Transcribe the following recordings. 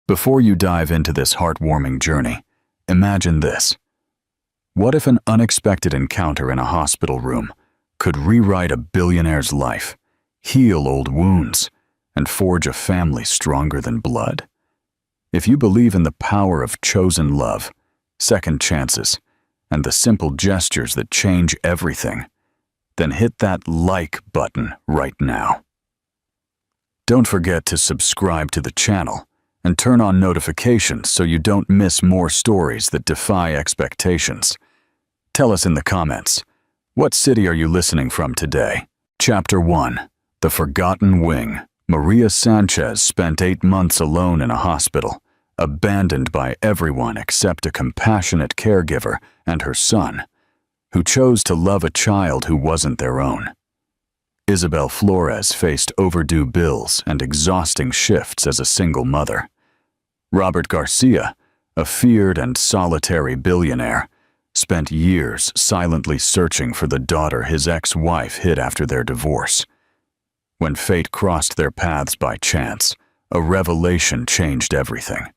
Before you dive into this heartwarming journey, imagine this. What if an unexpected encounter in a hospital room could rewrite a billionaire's life, heal old wounds, and forge a family stronger than blood? If you believe in the power of chosen love, second chances, and the simple gestures that change everything, then hit that like button right now. Don't forget to subscribe to the channel and turn on notifications so you don't miss more stories that defy expectations. Tell us in the comments, what city are you listening from today? Chapter 1. The Forgotten Wing. Maria Sanchez spent 8 months alone in a hospital, abandoned by everyone except a compassionate caregiver and her son, who chose to love a child who wasn't their own. Isabel Flores faced overdue bills and exhausting shifts as a single mother. Robert Garcia, a feared and solitary billionaire, spent years silently searching for the daughter his ex-wife hid after their divorce. When fate crossed their paths by chance, a revelation changed everything.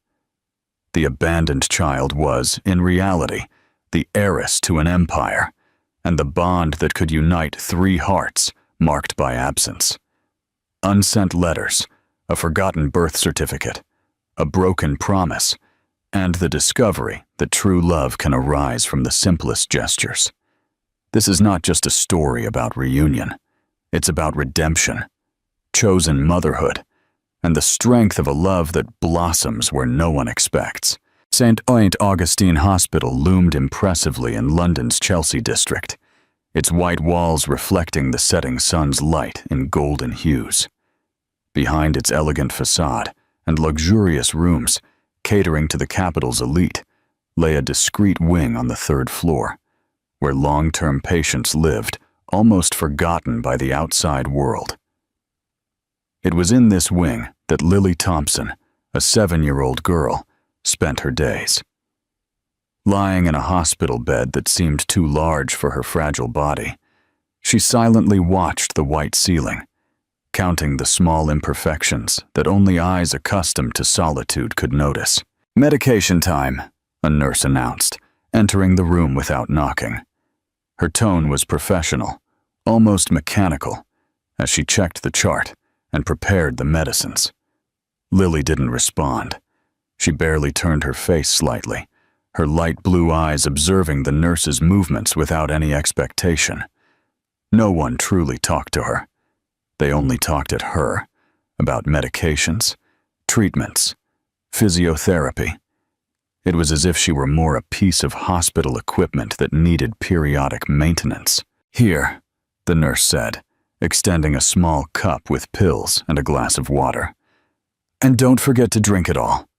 The abandoned child was, in reality, the heiress to an empire, and the bond that could unite 3 hearts marked by absence. Unsent letters, a forgotten birth certificate, a broken promise, and the discovery that true love can arise from the simplest gestures. This is not just a story about reunion. It's about redemption, chosen motherhood, and the strength of a love that blossoms where no one expects. St. Augustine Hospital loomed impressively in London's Chelsea district, its white walls reflecting the setting sun's light in golden hues. Behind its elegant facade and luxurious rooms, catering to the capital's elite, lay a discreet wing on the 3rd floor, where long-term patients lived, almost forgotten by the outside world. It was in this wing that Lily Thompson, a 7-year-old girl, spent her days. Lying in a hospital bed that seemed too large for her fragile body, she silently watched the white ceiling, counting the small imperfections that only eyes accustomed to solitude could notice. "Medication time," a nurse announced, entering the room without knocking. Her tone was professional, almost mechanical, as she checked the chart and prepared the medicines. Lily didn't respond. She barely turned her face slightly, her light blue eyes observing the nurse's movements without any expectation. No one truly talked to her. They only talked at her, about medications, treatments, physiotherapy. It was as if she were more a piece of hospital equipment that needed periodic maintenance. "Here," the nurse said, extending a small cup with pills and a glass of water. "And don't forget to drink it all."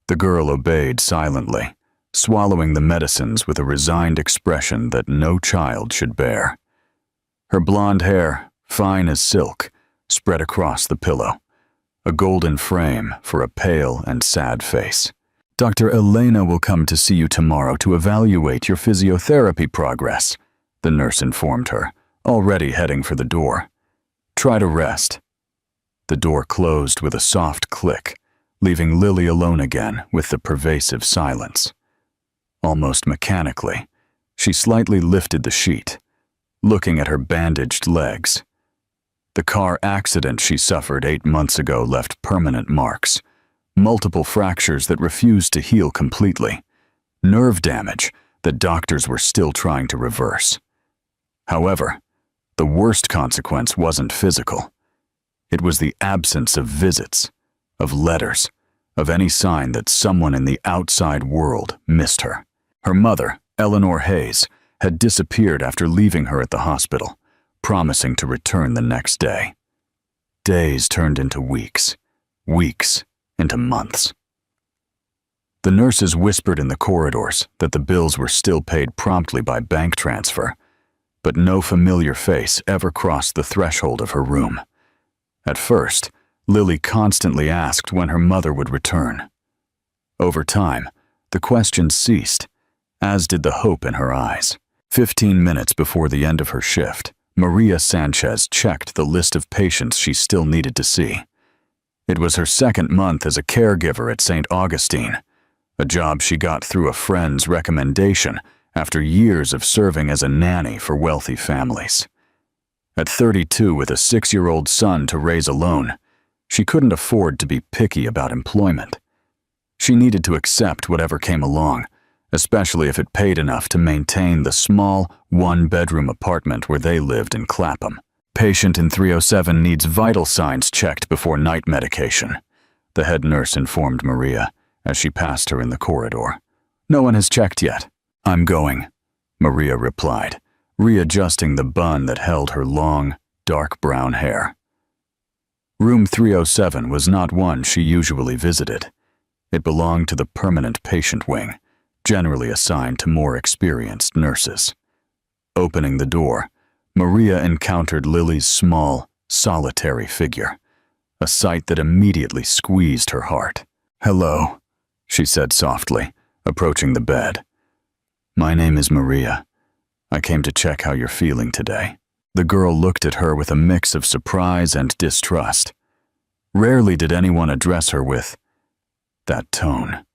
The girl obeyed silently, swallowing the medicines with a resigned expression that no child should bear. Her blonde hair, fine as silk, spread across the pillow, a golden frame for a pale and sad face. "Dr. Elena will come to see you tomorrow to evaluate your physiotherapy progress," the nurse informed her, already heading for the door. "Try to rest." The door closed with a soft click, leaving Lily alone again with the pervasive silence. Almost mechanically, she slightly lifted the sheet, looking at her bandaged legs. The car accident she suffered 8 months ago left permanent marks, multiple fractures that refused to heal completely, nerve damage that doctors were still trying to reverse. However, the worst consequence wasn't physical. It was the absence of visits, of letters, of any sign that someone in the outside world missed her. Her mother, Eleanor Hayes, had disappeared after leaving her at the hospital, promising to return the next day. Days turned into weeks, weeks into months. The nurses whispered in the corridors that the bills were still paid promptly by bank transfer, but no familiar face ever crossed the threshold of her room. At first, Lily constantly asked when her mother would return. Over time, the questions ceased, as did the hope in her eyes. 15 minutes before the end of her shift, Maria Sanchez checked the list of patients she still needed to see. It was her second month as a caregiver at St. Augustine, a job she got through a friend's recommendation after years of serving as a nanny for wealthy families. At 32, with a 6-year-old son to raise alone, she couldn't afford to be picky about employment. She needed to accept whatever came along, especially if it paid enough to maintain the small, one-bedroom apartment where they lived in Clapham. Patient in 307 needs vital signs checked before night medication, the head nurse informed Maria as she passed her in the corridor. No one has checked yet. I'm going, Maria replied, readjusting the bun that held her long, dark brown hair. Room 307 was not one she usually visited. It belonged to the permanent patient wing, generally assigned to more experienced nurses. Opening the door, Maria encountered Lily's small, solitary figure, a sight that immediately squeezed her heart. "Hello," she said softly, approaching the bed. "My name is Maria. I came to check how you're feeling today." The girl looked at her with a mix of surprise and distrust. Rarely did anyone address her with that tone.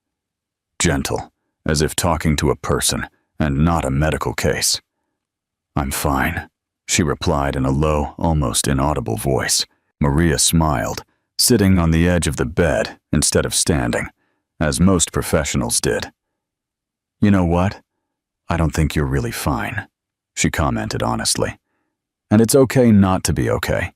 Gentle, as if talking to a person and not a medical case. "I'm fine," she replied in a low, almost inaudible voice. Maria smiled, sitting on the edge of the bed instead of standing, as most professionals did. "You know what? I don't think you're really fine," she commented honestly. "And it's okay not to be okay.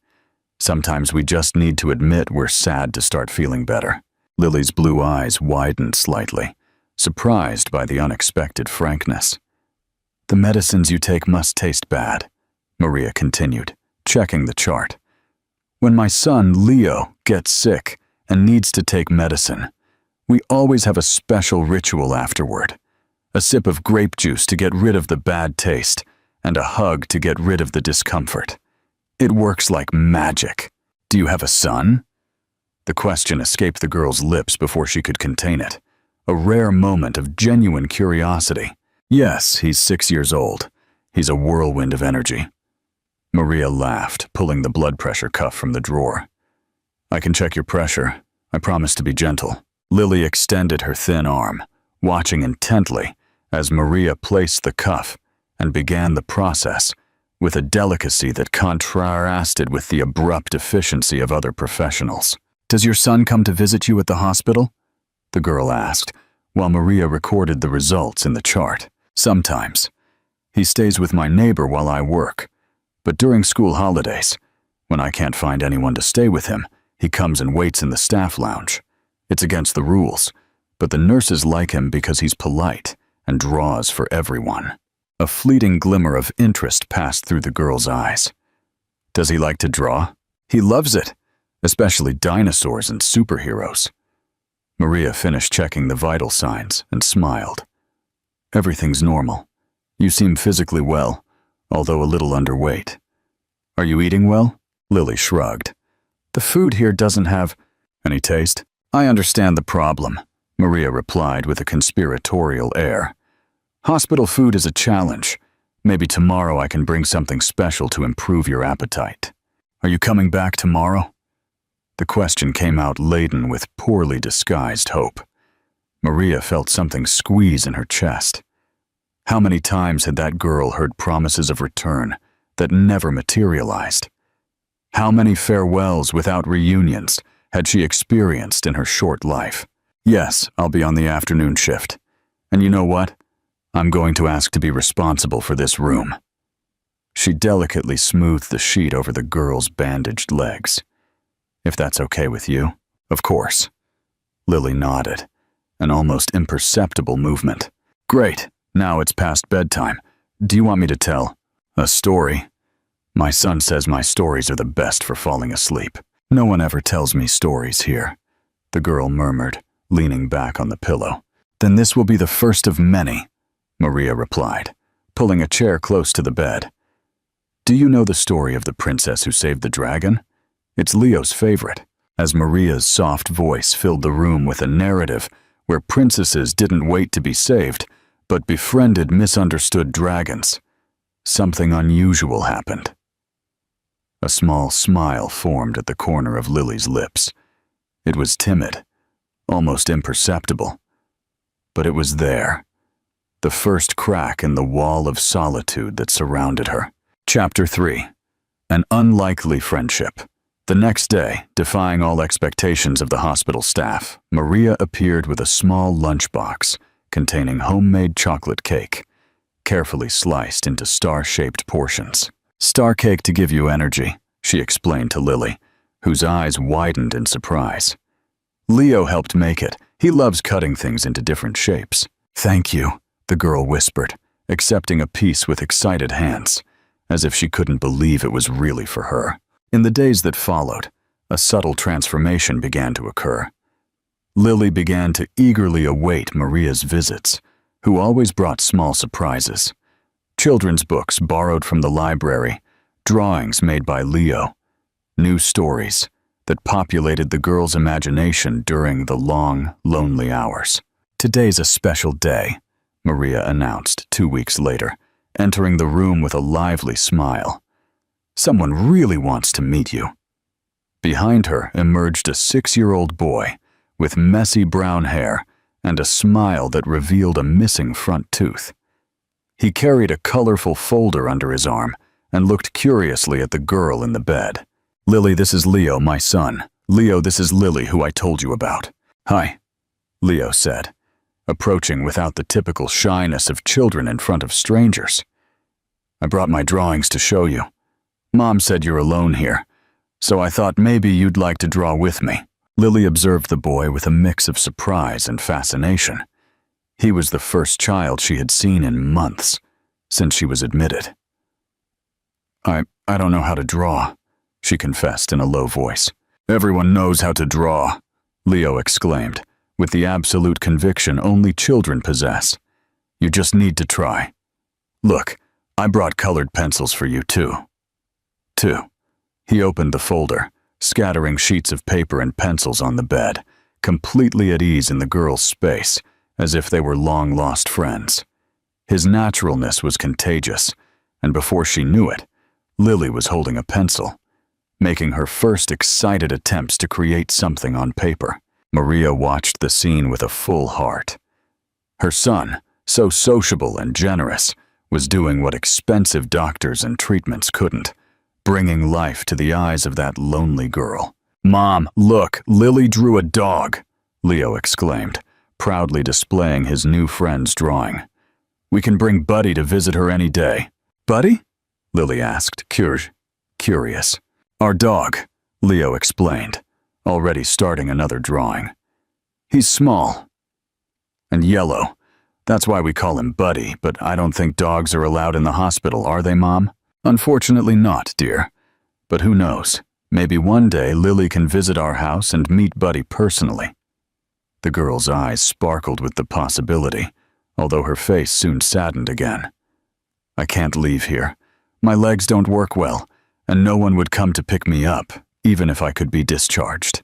Sometimes we just need to admit we're sad to start feeling better." Lily's blue eyes widened slightly, surprised by the unexpected frankness. "The medicines you take must taste bad," Maria continued, checking the chart. "When my son, Leo, gets sick and needs to take medicine, we always have a special ritual afterward. A sip of grape juice to get rid of the bad taste, and a hug to get rid of the discomfort. It works like magic. Do you have a son?" The question escaped the girl's lips before she could contain it, a rare moment of genuine curiosity. "Yes, he's 6 years old. He's a whirlwind of energy." Maria laughed, pulling the blood pressure cuff from the drawer. "I can check your pressure. I promise to be gentle." Lily extended her thin arm, watching intently as Maria placed the cuff and began the process with a delicacy that contrasted with the abrupt efficiency of other professionals. "Does your son come to visit you at the hospital?" the girl asked, while Maria recorded the results in the chart. "Sometimes. He stays with my neighbor while I work. But during school holidays, when I can't find anyone to stay with him, he comes and waits in the staff lounge. It's against the rules, but the nurses like him because he's polite and draws for everyone." A fleeting glimmer of interest passed through the girl's eyes. "Does he like to draw?" "He loves it, especially dinosaurs and superheroes." Maria finished checking the vital signs and smiled. "Everything's normal. You seem physically well, although a little underweight. Are you eating well?" Lily shrugged. "The food here doesn't have any taste." "I understand the problem," Maria replied with a conspiratorial air. "Hospital food is a challenge. Maybe tomorrow I can bring something special to improve your appetite." "Are you coming back tomorrow?" The question came out laden with poorly disguised hope. Maria felt something squeeze in her chest. How many times had that girl heard promises of return that never materialized? How many farewells without reunions had she experienced in her short life? "Yes, I'll be on the afternoon shift. And you know what? I'm going to ask to be responsible for this room." She delicately smoothed the sheet over the girl's bandaged legs. "If that's okay with you." "Of course." Lily nodded, an almost imperceptible movement. "Great. Now it's past bedtime. Do you want me to tell a story?" "My son says my stories are the best for falling asleep." "No one ever tells me stories here," the girl murmured, leaning back on the pillow. "Then this will be the first of many," Maria replied, pulling a chair close to the bed. "Do you know the story of the princess who saved the dragon? It's Leo's favorite." As Maria's soft voice filled the room with a narrative where princesses didn't wait to be saved, but befriended misunderstood dragons, something unusual happened. A small smile formed at the corner of Lily's lips. It was timid, almost imperceptible. But it was there, the first crack in the wall of solitude that surrounded her. Chapter 3. An unlikely friendship. The next day, defying all expectations of the hospital staff, Maria appeared with a small lunchbox containing homemade chocolate cake, carefully sliced into star-shaped portions. "Star cake to give you energy," she explained to Lily, whose eyes widened in surprise. "Leo helped make it. He loves cutting things into different shapes." "Thank you," the girl whispered, accepting a piece with excited hands, as if she couldn't believe it was really for her. In the days that followed, a subtle transformation began to occur. Lily began to eagerly await Maria's visits, who always brought small surprises. Children's books borrowed from the library, drawings made by Leo, new stories that populated the girl's imagination during the long, lonely hours. "Today's a special day," Maria announced 2 weeks later, entering the room with a lively smile. "Someone really wants to meet you." Behind her emerged a 6-year-old boy with messy brown hair and a smile that revealed a missing front tooth. He carried a colorful folder under his arm and looked curiously at the girl in the bed. "Lily, this is Leo, my son. Leo, this is Lily, who I told you about." "Hi," Leo said, approaching without the typical shyness of children in front of strangers. "I brought my drawings to show you. Mom said you're alone here, so I thought maybe you'd like to draw with me." Lily observed the boy with a mix of surprise and fascination. He was the first child she had seen in months, since she was admitted. I don't know how to draw," she confessed in a low voice. "Everyone knows how to draw," Leo exclaimed, with the absolute conviction only children possess. "You just need to try. Look, I brought colored pencils for you too." He opened the folder, scattering sheets of paper and pencils on the bed, completely at ease in the girl's space, as if they were long-lost friends. His naturalness was contagious, and before she knew it, Lily was holding a pencil, making her first excited attempts to create something on paper. Maria watched the scene with a full heart. Her son, so sociable and generous, was doing what expensive doctors and treatments couldn't, bringing life to the eyes of that lonely girl. "Mom, look, Lily drew a dog," Leo exclaimed, proudly displaying his new friend's drawing. "We can bring Buddy to visit her any day." "Buddy?" Lily asked, curious. "Our dog," Leo explained, already starting another drawing. "He's small and yellow. That's why we call him Buddy, but I don't think dogs are allowed in the hospital, are they, Mom?" "Unfortunately not, dear. But who knows? Maybe one day Lily can visit our house and meet Buddy personally." The girl's eyes sparkled with the possibility, although her face soon saddened again. "I can't leave here. My legs don't work well, and no one would come to pick me up, even if I could be discharged."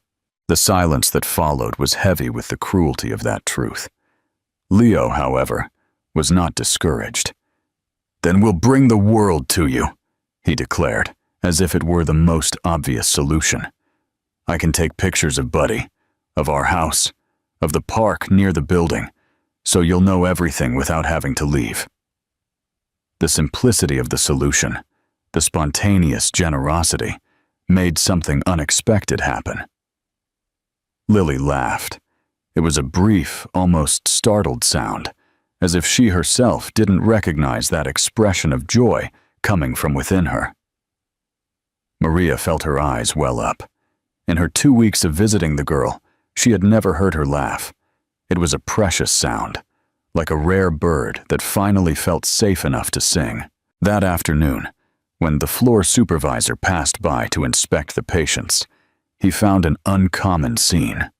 The silence that followed was heavy with the cruelty of that truth. Leo, however, was not discouraged. "Then we'll bring the world to you," he declared, as if it were the most obvious solution. "I can take pictures of Buddy, of our house, of the park near the building, so you'll know everything without having to leave." The simplicity of the solution, the spontaneous generosity, made something unexpected happen. Lily laughed. It was a brief, almost startled sound, as if she herself didn't recognize that expression of joy coming from within her. Maria felt her eyes well up. In her 2 weeks of visiting the girl, she had never heard her laugh. It was a precious sound, like a rare bird that finally felt safe enough to sing. That afternoon, when the floor supervisor passed by to inspect the patients, he found an uncommon scene.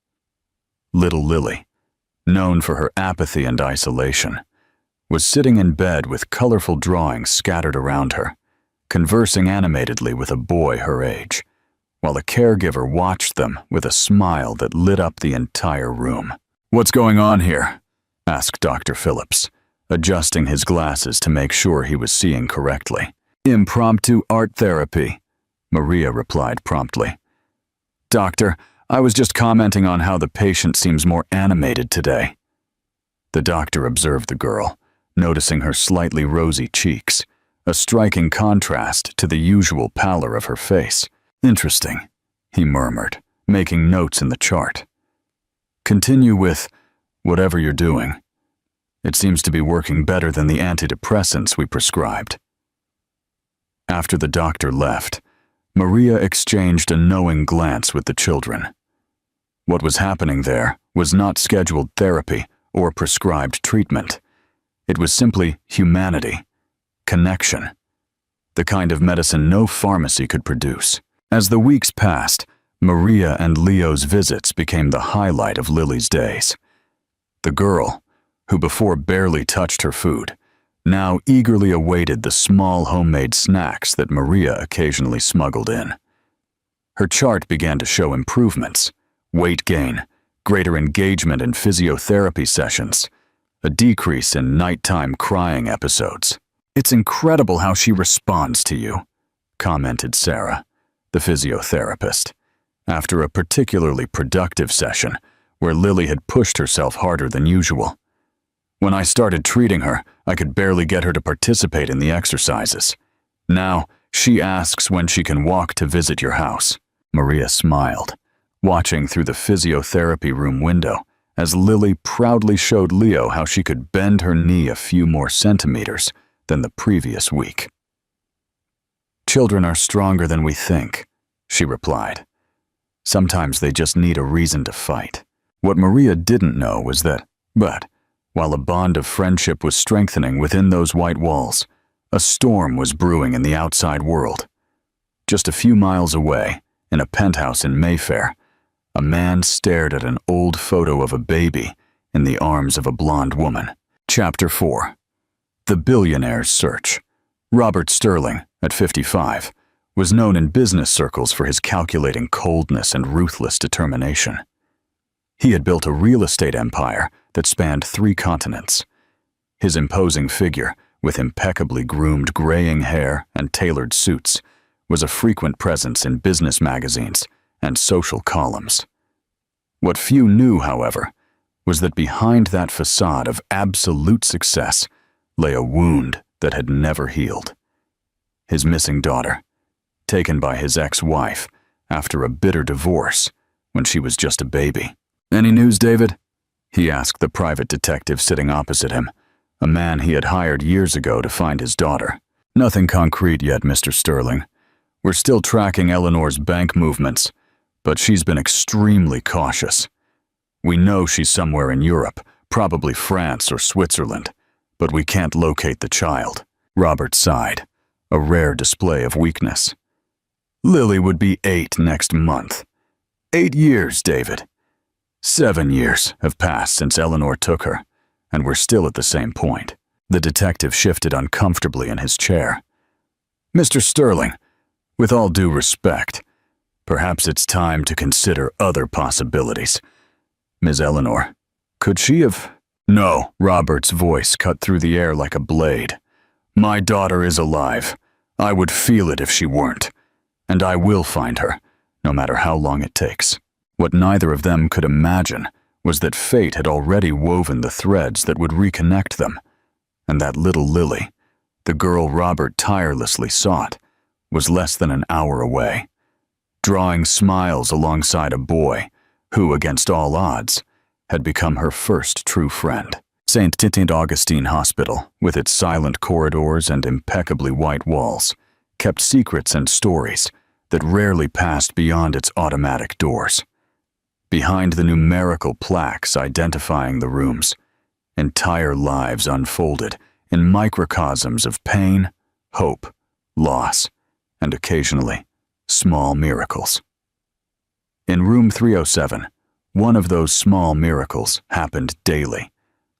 Little Lily, known for her apathy and isolation, was sitting in bed with colorful drawings scattered around her, conversing animatedly with a boy her age, while a caregiver watched them with a smile that lit up the entire room. "What's going on here?" asked Dr. Phillips, adjusting his glasses to make sure he was seeing correctly. "Impromptu art therapy," Maria replied promptly. "Doctor, I was just commenting on how the patient seems more animated today." The doctor observed the girl, noticing her slightly rosy cheeks, a striking contrast to the usual pallor of her face. "Interesting," he murmured, making notes in the chart. "Continue with whatever you're doing. It seems to be working better than the antidepressants we prescribed." After the doctor left, Maria exchanged a knowing glance with the children. What was happening there was not scheduled therapy or prescribed treatment. It was simply humanity, connection, the kind of medicine no pharmacy could produce. As the weeks passed, Maria and Leo's visits became the highlight of Lily's days. The girl, who before barely touched her food, now eagerly awaited the small homemade snacks that Maria occasionally smuggled in. Her chart began to show improvements: weight gain, greater engagement in physiotherapy sessions, a decrease in nighttime crying episodes. "It's incredible how she responds to you," commented Sarah, the physiotherapist, after a particularly productive session where Lily had pushed herself harder than usual. "When I started treating her, I could barely get her to participate in the exercises. Now, she asks when she can walk to visit your house." Maria smiled, watching through the physiotherapy room window as Lily proudly showed Leo how she could bend her knee a few more centimeters than the previous week. "Children are stronger than we think," she replied. "Sometimes they just need a reason to fight." What Maria didn't know was that, while a bond of friendship was strengthening within those white walls, a storm was brewing in the outside world. Just a few miles away, in a penthouse in Mayfair, a man stared at an old photo of a baby in the arms of a blonde woman. Chapter 4. The Billionaire's Search. Robert Sterling, at 55, was known in business circles for his calculating coldness and ruthless determination. He had built a real estate empire that spanned 3 continents. His imposing figure, with impeccably groomed graying hair and tailored suits, was a frequent presence in business magazines and social columns. What few knew, however, was that behind that facade of absolute success lay a wound that had never healed. His missing daughter, taken by his ex-wife after a bitter divorce when she was just a baby. "Any news, David?" he asked the private detective sitting opposite him, a man he had hired years ago to find his daughter. "Nothing concrete yet, Mr. Sterling. We're still tracking Eleanor's bank movements, but she's been extremely cautious. We know she's somewhere in Europe, probably France or Switzerland, but we can't locate the child." Robert sighed, a rare display of weakness. "Lily would be 8 next month. 8 years, David. 7 years have passed since Eleanor took her, and we're still at the same point." The detective shifted uncomfortably in his chair. "Mr. Sterling, with all due respect, perhaps it's time to consider other possibilities. Ms. Eleanor, could she have—" "No," Robert's voice cut through the air like a blade. "My daughter is alive. I would feel it if she weren't. And I will find her, no matter how long it takes." What neither of them could imagine was that fate had already woven the threads that would reconnect them, and that little Lily, the girl Robert tirelessly sought, was less than an hour away, drawing smiles alongside a boy who, against all odds, had become her first true friend. St. Augustine Hospital, with its silent corridors and impeccably white walls, kept secrets and stories that rarely passed beyond its automatic doors. Behind the numerical plaques identifying the rooms, entire lives unfolded in microcosms of pain, hope, loss, and occasionally, small miracles. In room 307, one of those small miracles happened daily,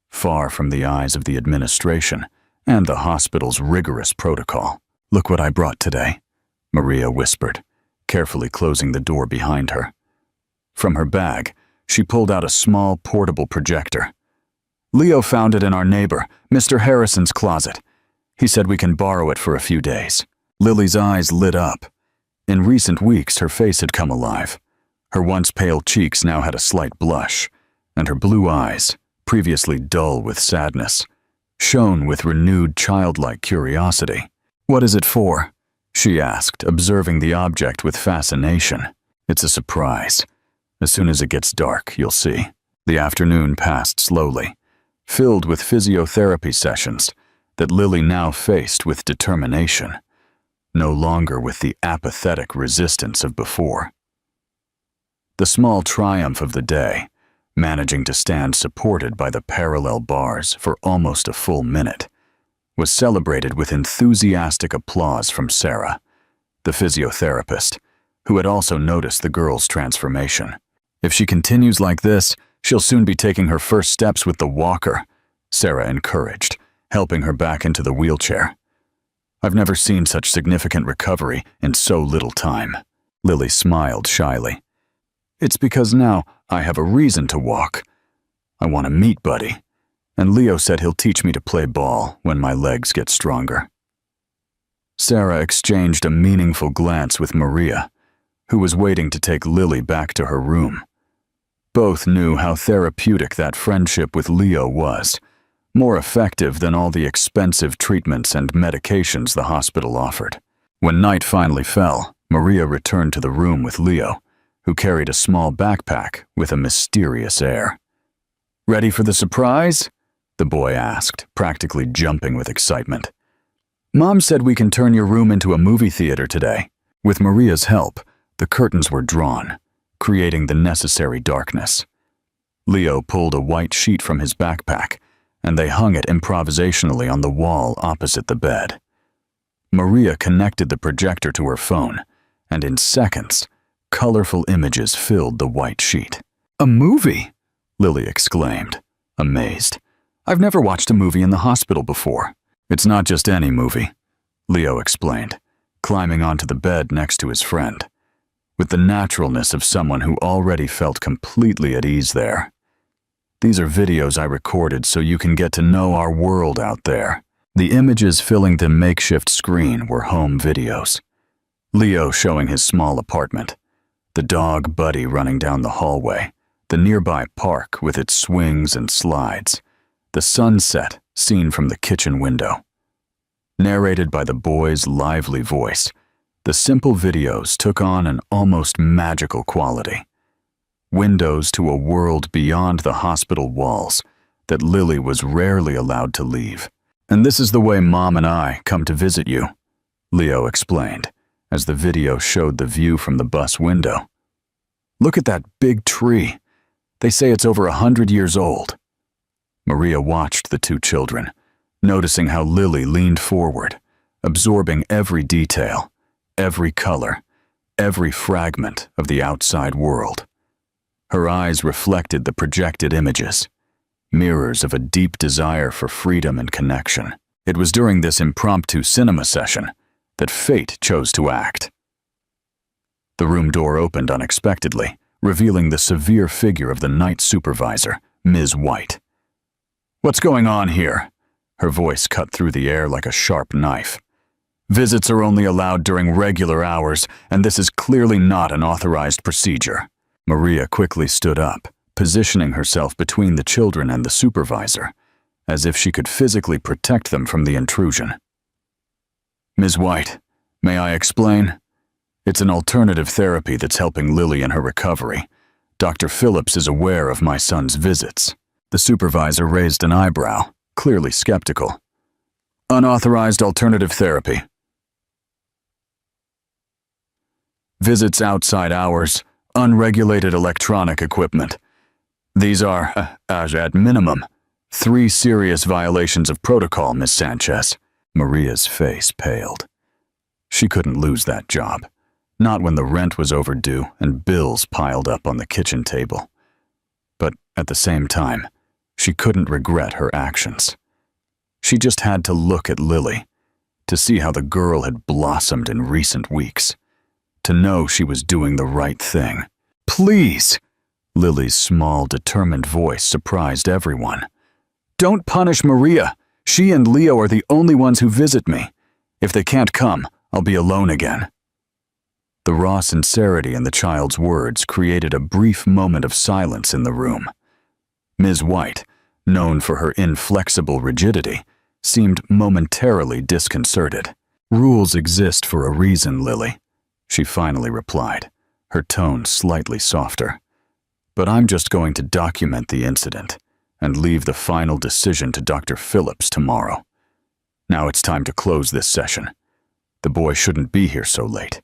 far from the eyes of the administration and the hospital's rigorous protocol. "Look what I brought today," Maria whispered, carefully closing the door behind her. From her bag, she pulled out a small portable projector. "Leo found it in our neighbor, Mr. Harrison's closet. He said we can borrow it for a few days." Lily's eyes lit up. In recent weeks, her face had come alive. Her once pale cheeks now had a slight blush, and her blue eyes, previously dull with sadness, shone with renewed childlike curiosity. "What is it for?" she asked, observing the object with fascination. "It's a surprise. As soon as it gets dark, you'll see." The afternoon passed slowly, filled with physiotherapy sessions that Lily now faced with determination, no longer with the apathetic resistance of before. The small triumph of the day, managing to stand supported by the parallel bars for almost a full minute, was celebrated with enthusiastic applause from Sarah, the physiotherapist, who had also noticed the girl's transformation. "If she continues like this, she'll soon be taking her first steps with the walker," Sarah encouraged, helping her back into the wheelchair. "I've never seen such significant recovery in so little time." Lily smiled shyly. "It's because now I have a reason to walk. I want to meet Buddy, and Leo said he'll teach me to play ball when my legs get stronger." Sarah exchanged a meaningful glance with Maria, who was waiting to take Lily back to her room. Both knew how therapeutic that friendship with Leo was, more effective than all the expensive treatments and medications the hospital offered. When night finally fell, Maria returned to the room with Leo, who carried a small backpack with a mysterious air. "Ready for the surprise?" the boy asked, practically jumping with excitement. "Mom said we can turn your room into a movie theater today." With Maria's help, the curtains were drawn, creating the necessary darkness. Leo pulled a white sheet from his backpack, and they hung it improvisationally on the wall opposite the bed. Maria connected the projector to her phone, and in seconds, colorful images filled the white sheet. "A movie!" Lily exclaimed, amazed. "I've never watched a movie in the hospital before." "It's not just any movie," Leo explained, climbing onto the bed next to his friend, with the naturalness of someone who already felt completely at ease there. "These are videos I recorded so you can get to know our world out there." The images filling the makeshift screen were home videos. Leo showing his small apartment, the dog Buddy running down the hallway, the nearby park with its swings and slides, the sunset seen from the kitchen window. Narrated by the boy's lively voice, the simple videos took on an almost magical quality. Windows to a world beyond the hospital walls that Lily was rarely allowed to leave. "And this is the way Mom and I come to visit you," Leo explained, as the video showed the view from the bus window. "Look at that big tree. They say it's over 100 years old." Maria watched the two children, noticing how Lily leaned forward, absorbing every detail, every color, every fragment of the outside world. Her eyes reflected the projected images, mirrors of a deep desire for freedom and connection. It was during this impromptu cinema session that fate chose to act. The room door opened unexpectedly, revealing the severe figure of the night supervisor, Ms. White. "What's going on here?" Her voice cut through the air like a sharp knife. "Visits are only allowed during regular hours, and this is clearly not an authorized procedure." Maria quickly stood up, positioning herself between the children and the supervisor, as if she could physically protect them from the intrusion. "Ms. White, may I explain? It's an alternative therapy that's helping Lily in her recovery. Dr. Phillips is aware of my son's visits." The supervisor raised an eyebrow, clearly skeptical. "Unauthorized alternative therapy. Visits outside hours, unregulated electronic equipment. These are, at minimum, 3 serious violations of protocol, Miss Sanchez." Maria's face paled. She couldn't lose that job, not when the rent was overdue and bills piled up on the kitchen table. But at the same time, she couldn't regret her actions. She just had to look at Lily, to see how the girl had blossomed in recent weeks, to know she was doing the right thing. "Please!" Lily's small, determined voice surprised everyone. "Don't punish Maria. She and Leo are the only ones who visit me. If they can't come, I'll be alone again." The raw sincerity in the child's words created a brief moment of silence in the room. Ms. White, known for her inflexible rigidity, seemed momentarily disconcerted. "Rules exist for a reason, Lily," she finally replied, her tone slightly softer. "But I'm just going to document the incident and leave the final decision to Dr. Phillips tomorrow. Now it's time to close this session. The boy shouldn't be here so late,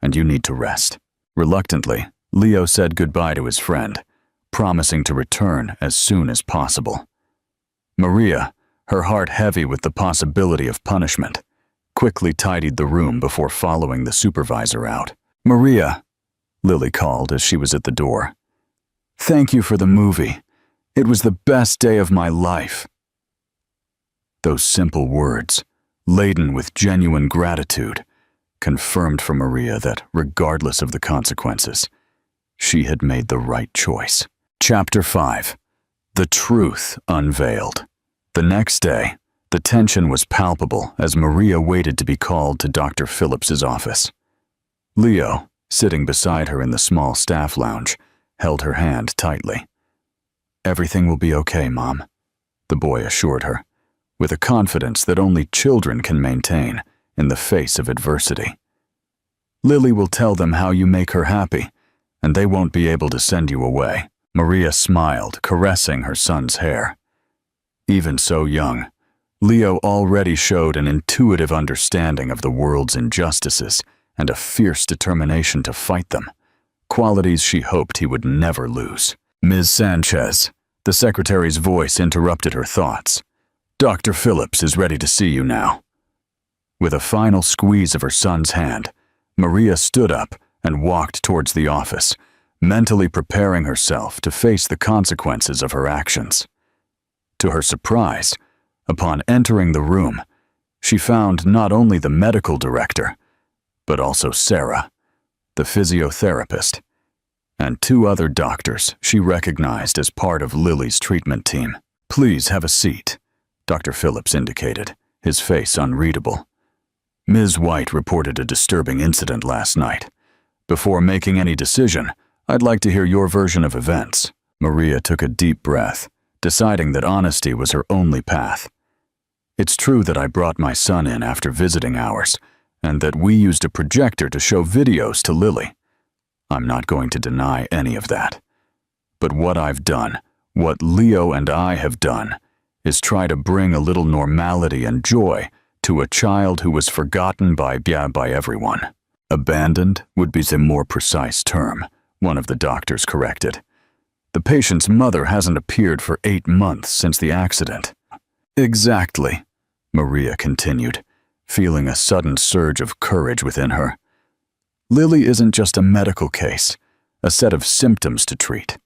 and you need to rest." Reluctantly, Leo said goodbye to his friend, promising to return as soon as possible. Maria, her heart heavy with the possibility of punishment, quickly tidied the room before following the supervisor out. "Maria," Lily called as she was at the door. "Thank you for the movie. It was the best day of my life." Those simple words, laden with genuine gratitude, confirmed for Maria that, regardless of the consequences, she had made the right choice. Chapter 5. The Truth Unveiled. The next day, the tension was palpable as Maria waited to be called to Dr. Phillips's office. Leo, sitting beside her in the small staff lounge, held her hand tightly. "Everything will be okay, Mom," the boy assured her, with a confidence that only children can maintain in the face of adversity. "Lily will tell them how you make her happy, and they won't be able to send you away." Maria smiled, caressing her son's hair. Even so young, Leo already showed an intuitive understanding of the world's injustices and a fierce determination to fight them, qualities she hoped he would never lose. "Ms. Sanchez," the secretary's voice interrupted her thoughts. "Dr. Phillips is ready to see you now." With a final squeeze of her son's hand, Maria stood up and walked towards the office, mentally preparing herself to face the consequences of her actions. To her surprise, upon entering the room, she found not only the medical director, but also Sarah, the physiotherapist, and 2 other doctors she recognized as part of Lily's treatment team. "Please have a seat," Dr. Phillips indicated, his face unreadable. "Ms. White reported a disturbing incident last night. Before making any decision, I'd like to hear your version of events." Maria took a deep breath, deciding that honesty was her only path. "It's true that I brought my son in after visiting hours, and that we used a projector to show videos to Lily. I'm not going to deny any of that. But what I've done, what Leo and I have done, is try to bring a little normality and joy to a child who was forgotten by everyone." "Abandoned would be the more precise term," one of the doctors corrected. "The patient's mother hasn't appeared for 8 months since the accident." "Exactly," Maria continued, feeling a sudden surge of courage within her. "Lily isn't just a medical case, a set of symptoms to treat.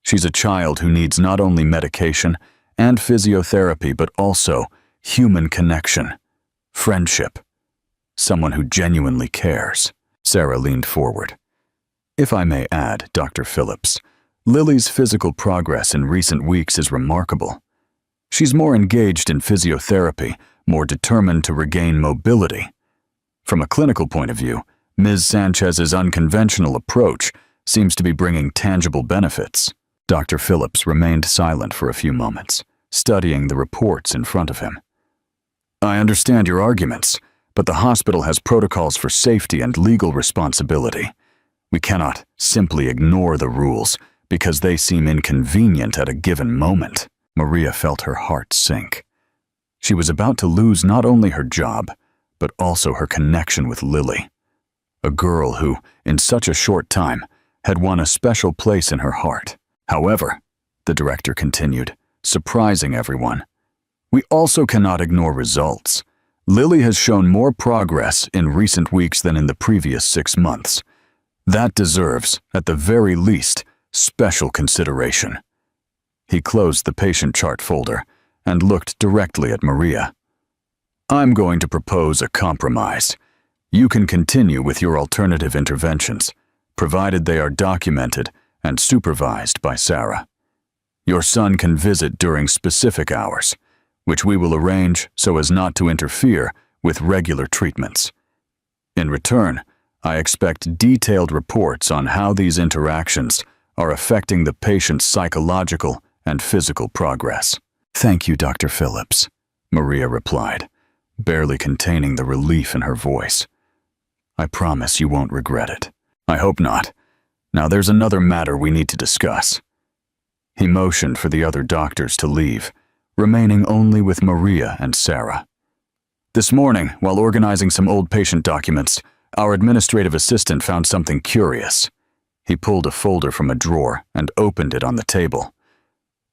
She's a child who needs not only medication and physiotherapy, but also human connection, friendship, someone who genuinely cares." Sarah leaned forward. "If I may add, Dr. Phillips, Lily's physical progress in recent weeks is remarkable. She's more engaged in physiotherapy, more determined to regain mobility. From a clinical point of view, Ms. Sanchez's unconventional approach seems to be bringing tangible benefits." Dr. Phillips remained silent for a few moments, studying the reports in front of him. "I understand your arguments, but the hospital has protocols for safety and legal responsibility. We cannot simply ignore the rules because they seem inconvenient at a given moment." Maria felt her heart sink. She was about to lose not only her job, but also her connection with Lily, a girl who, in such a short time, had won a special place in her heart. "However," the director continued, surprising everyone, "we also cannot ignore results. Lily has shown more progress in recent weeks than in the previous 6 months. That deserves, at the very least, special consideration." He closed the patient chart folder and looked directly at Maria. "I'm going to propose a compromise. You can continue with your alternative interventions, provided they are documented and supervised by Sarah. Your son can visit during specific hours, which we will arrange so as not to interfere with regular treatments. In return, I expect detailed reports on how these interactions are affecting the patient's psychological and physical progress." "Thank you, Dr. Phillips," Maria replied, barely containing the relief in her voice. "I promise you won't regret it." "I hope not. Now there's another matter we need to discuss." He motioned for the other doctors to leave, remaining only with Maria and Sarah. "This morning, while organizing some old patient documents, our administrative assistant found something curious." He pulled a folder from a drawer and opened it on the table.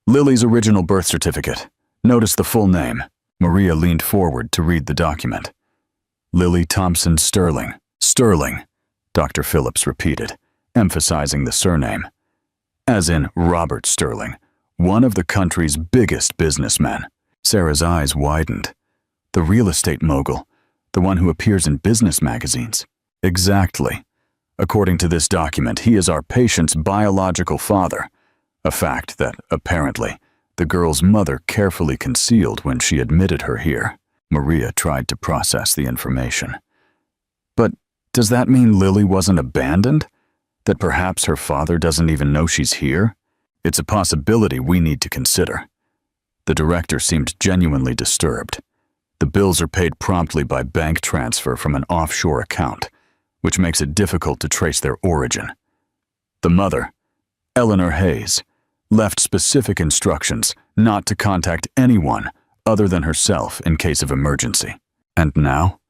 "Lily's original birth certificate. Notice the full name." Maria leaned forward to read the document. "Lily Thompson Sterling." "Sterling," Dr. Phillips repeated, emphasizing the surname. "As in Robert Sterling, one of the country's biggest businessmen." Sarah's eyes widened. "The real estate mogul, the one who appears in business magazines." "Exactly. According to this document, he is our patient's biological father, a fact that, apparently, the girl's mother carefully concealed when she admitted her here." Maria tried to process the information. "But does that mean Lily wasn't abandoned? That perhaps her father doesn't even know she's here? It's a possibility we need to consider." The director seemed genuinely disturbed. "The bills are paid promptly by bank transfer from an offshore account, which makes it difficult to trace their origin. The mother, Eleanor Hayes, left specific instructions not to contact anyone other than herself in case of emergency." "And now?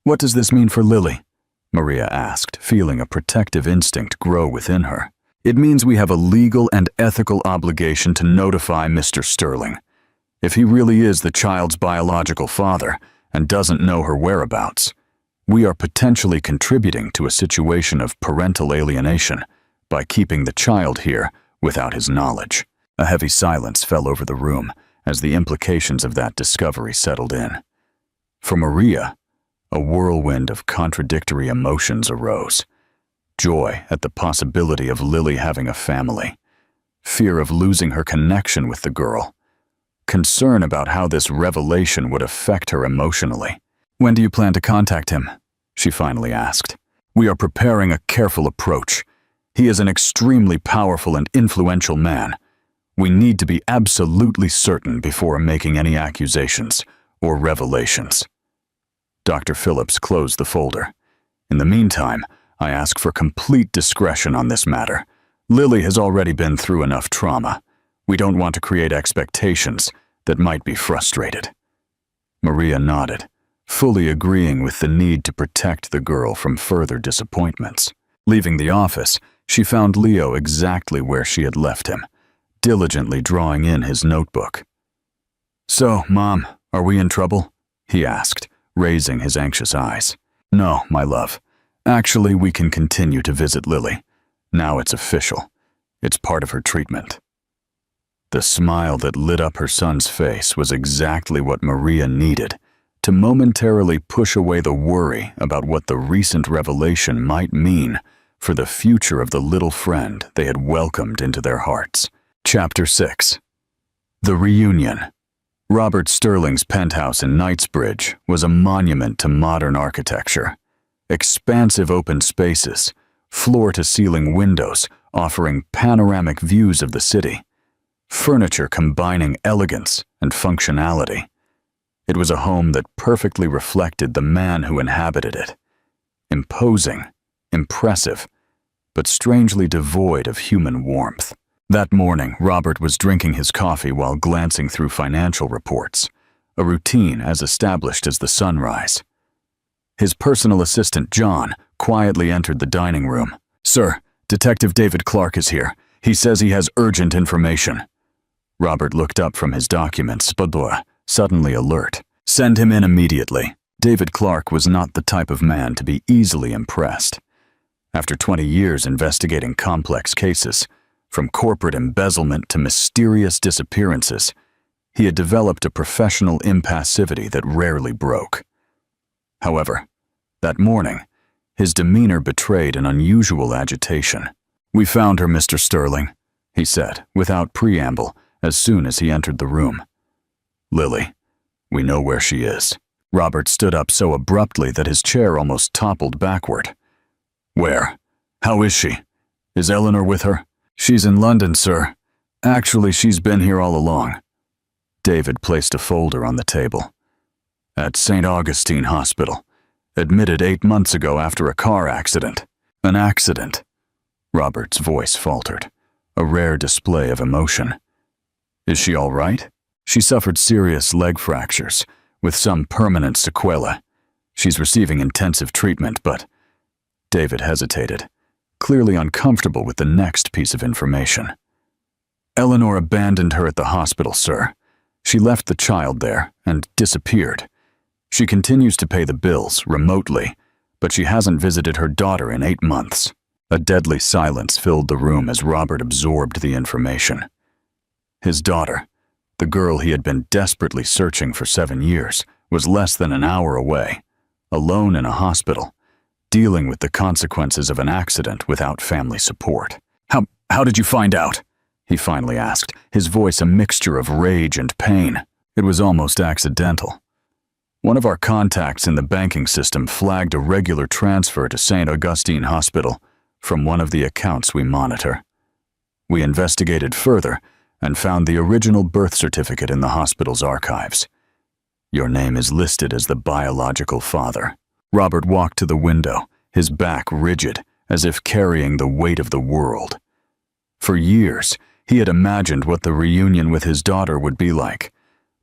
What does this mean for Lily?" Maria asked, feeling a protective instinct grow within her. "It means we have a legal and ethical obligation to notify Mr. Sterling. If he really is the child's biological father and doesn't know her whereabouts, we are potentially contributing to a situation of parental alienation by keeping the child here without his knowledge." A heavy silence fell over the room as the implications of that discovery settled in. For Maria, a whirlwind of contradictory emotions arose. Joy at the possibility of Lily having a family, fear of losing her connection with the girl, concern about how this revelation would affect her emotionally. "When do you plan to contact him?" she finally asked. "We are preparing a careful approach. He is an extremely powerful and influential man. We need to be absolutely certain before making any accusations or revelations." Dr. Phillips closed the folder. "In the meantime, I ask for complete discretion on this matter. Lily has already been through enough trauma. We don't want to create expectations that might be frustrated." Maria nodded, fully agreeing with the need to protect the girl from further disappointments. Leaving the office, she found Leo exactly where she had left him, diligently drawing in his notebook. "So, Mom, are we in trouble?" he asked, raising his anxious eyes. "No, my love. Actually, we can continue to visit Lily. Now it's official. It's part of her treatment." The smile that lit up her son's face was exactly what Maria needed to momentarily push away the worry about what the recent revelation might mean for the future of the little friend they had welcomed into their hearts. Chapter 6. The Reunion. Robert Sterling's penthouse in Knightsbridge was a monument to modern architecture. Expansive open spaces, floor-to-ceiling windows offering panoramic views of the city, furniture combining elegance and functionality. It was a home that perfectly reflected the man who inhabited it. Imposing, impressive, but strangely devoid of human warmth. That morning, Robert was drinking his coffee while glancing through financial reports, a routine as established as the sunrise. His personal assistant, John, quietly entered the dining room. "Sir, Detective David Clark is here. He says he has urgent information." Robert looked up from his documents, suddenly alert. "Send him in immediately." David Clark was not the type of man to be easily impressed. After 20 years investigating complex cases, from corporate embezzlement to mysterious disappearances, he had developed a professional impassivity that rarely broke. However, that morning, his demeanor betrayed an unusual agitation. "We found her, Mr. Sterling," he said, without preamble, as soon as he entered the room. "Lily, we know where she is." Robert stood up so abruptly that his chair almost toppled backward. Where? How is she? Is Eleanor with her? She's in London, sir. Actually, she's been here all along. David placed a folder on the table. At St. Augustine Hospital. Admitted 8 months ago after a car accident. An accident. Robert's voice faltered, a rare display of emotion. Is she all right? She suffered serious leg fractures, with some permanent sequelae. She's receiving intensive treatment, but… David hesitated, clearly uncomfortable with the next piece of information. Eleanor abandoned her at the hospital, sir. She left the child there and disappeared. She continues to pay the bills remotely, but she hasn't visited her daughter in 8 months. A deadly silence filled the room as Robert absorbed the information. His daughter, the girl he had been desperately searching for 7 years, was less than an hour away, alone in a hospital, dealing with the consequences of an accident without family support. How did you find out? He finally asked, his voice a mixture of rage and pain. It was almost accidental. One of our contacts in the banking system flagged a regular transfer to St. Augustine Hospital from one of the accounts we monitor. We investigated further and found the original birth certificate in the hospital's archives. Your name is listed as the biological father. Robert walked to the window, his back rigid, as if carrying the weight of the world. For years, he had imagined what the reunion with his daughter would be like,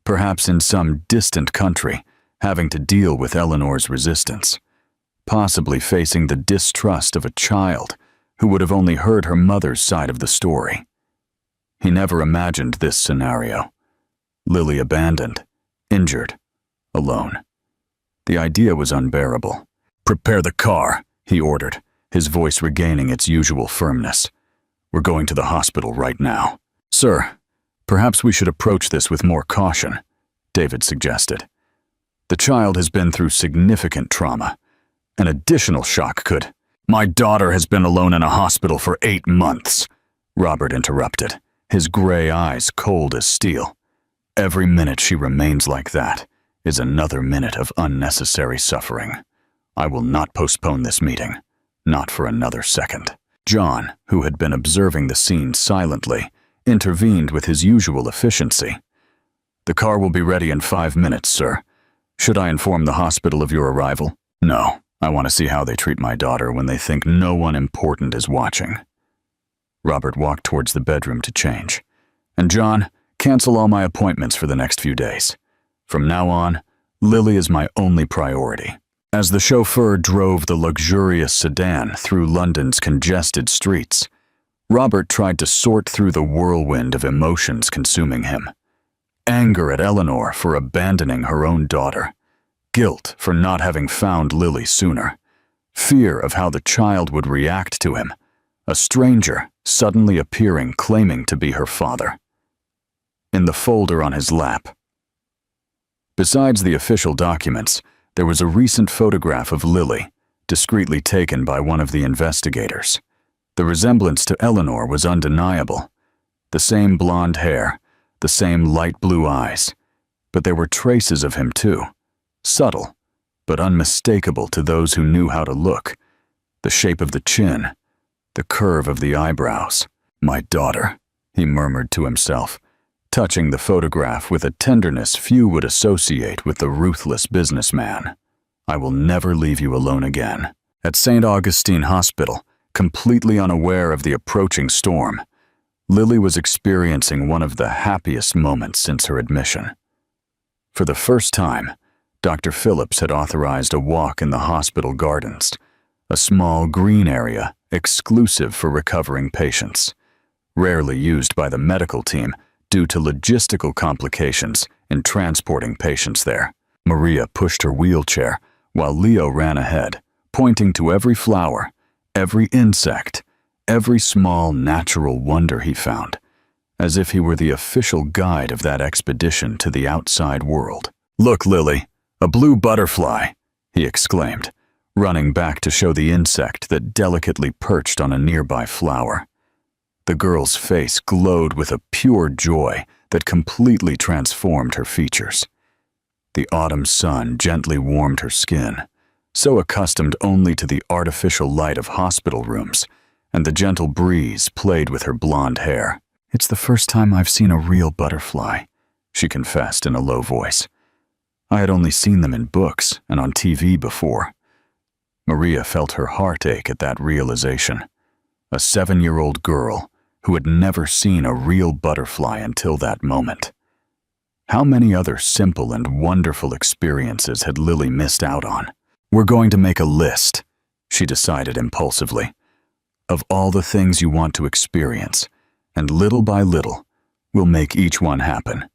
perhaps in some distant country, having to deal with Eleanor's resistance, possibly facing the distrust of a child who would have only heard her mother's side of the story. He never imagined this scenario. Lily abandoned, injured, alone. The idea was unbearable. "Prepare the car," he ordered, his voice regaining its usual firmness. "We're going to the hospital right now." "Sir, perhaps we should approach this with more caution," David suggested. "The child has been through significant trauma. An additional shock could…" "My daughter has been alone in a hospital for 8 months," Robert interrupted, his gray eyes cold as steel. "Every minute she remains like that is another minute of unnecessary suffering. I will not postpone this meeting, not for another second." John, who had been observing the scene silently, intervened with his usual efficiency. "The car will be ready in 5 minutes, sir. Should I inform the hospital of your arrival?" "No, I want to see how they treat my daughter when they think no one important is watching." Robert walked towards the bedroom to change. "And John, cancel all my appointments for the next few days. From now on, Lily is my only priority." As the chauffeur drove the luxurious sedan through London's congested streets, Robert tried to sort through the whirlwind of emotions consuming him. Anger at Eleanor for abandoning her own daughter, guilt for not having found Lily sooner, fear of how the child would react to him, a stranger suddenly appearing claiming to be her father. In the folder on his lap, besides the official documents, there was a recent photograph of Lily, discreetly taken by one of the investigators. The resemblance to Eleanor was undeniable. The same blonde hair, the same light blue eyes, but there were traces of him too, subtle, but unmistakable to those who knew how to look. The shape of the chin, the curve of the eyebrows. "My daughter," he murmured to himself, touching the photograph with a tenderness few would associate with the ruthless businessman. "I will never leave you alone again." At St. Augustine Hospital, completely unaware of the approaching storm, Lily was experiencing one of the happiest moments since her admission. For the first time, Dr. Phillips had authorized a walk in the hospital gardens, a small green area exclusive for recovering patients, rarely used by the medical team due to logistical complications in transporting patients there. Maria pushed her wheelchair while Leo ran ahead, pointing to every flower, every insect, every small natural wonder he found, as if he were the official guide of that expedition to the outside world. "Look, Lily, a blue butterfly," he exclaimed, running back to show the insect that delicately perched on a nearby flower. The girl's face glowed with a pure joy that completely transformed her features. The autumn sun gently warmed her skin, so accustomed only to the artificial light of hospital rooms, and the gentle breeze played with her blonde hair. "It's the first time I've seen a real butterfly," she confessed in a low voice. "I had only seen them in books and on TV before." Maria felt her heart ache at that realization. A 7-year-old girl who had never seen a real butterfly until that moment. How many other simple and wonderful experiences had Lily missed out on? "We're going to make a list," she decided impulsively, "of all the things you want to experience, and little by little, we'll make each one happen."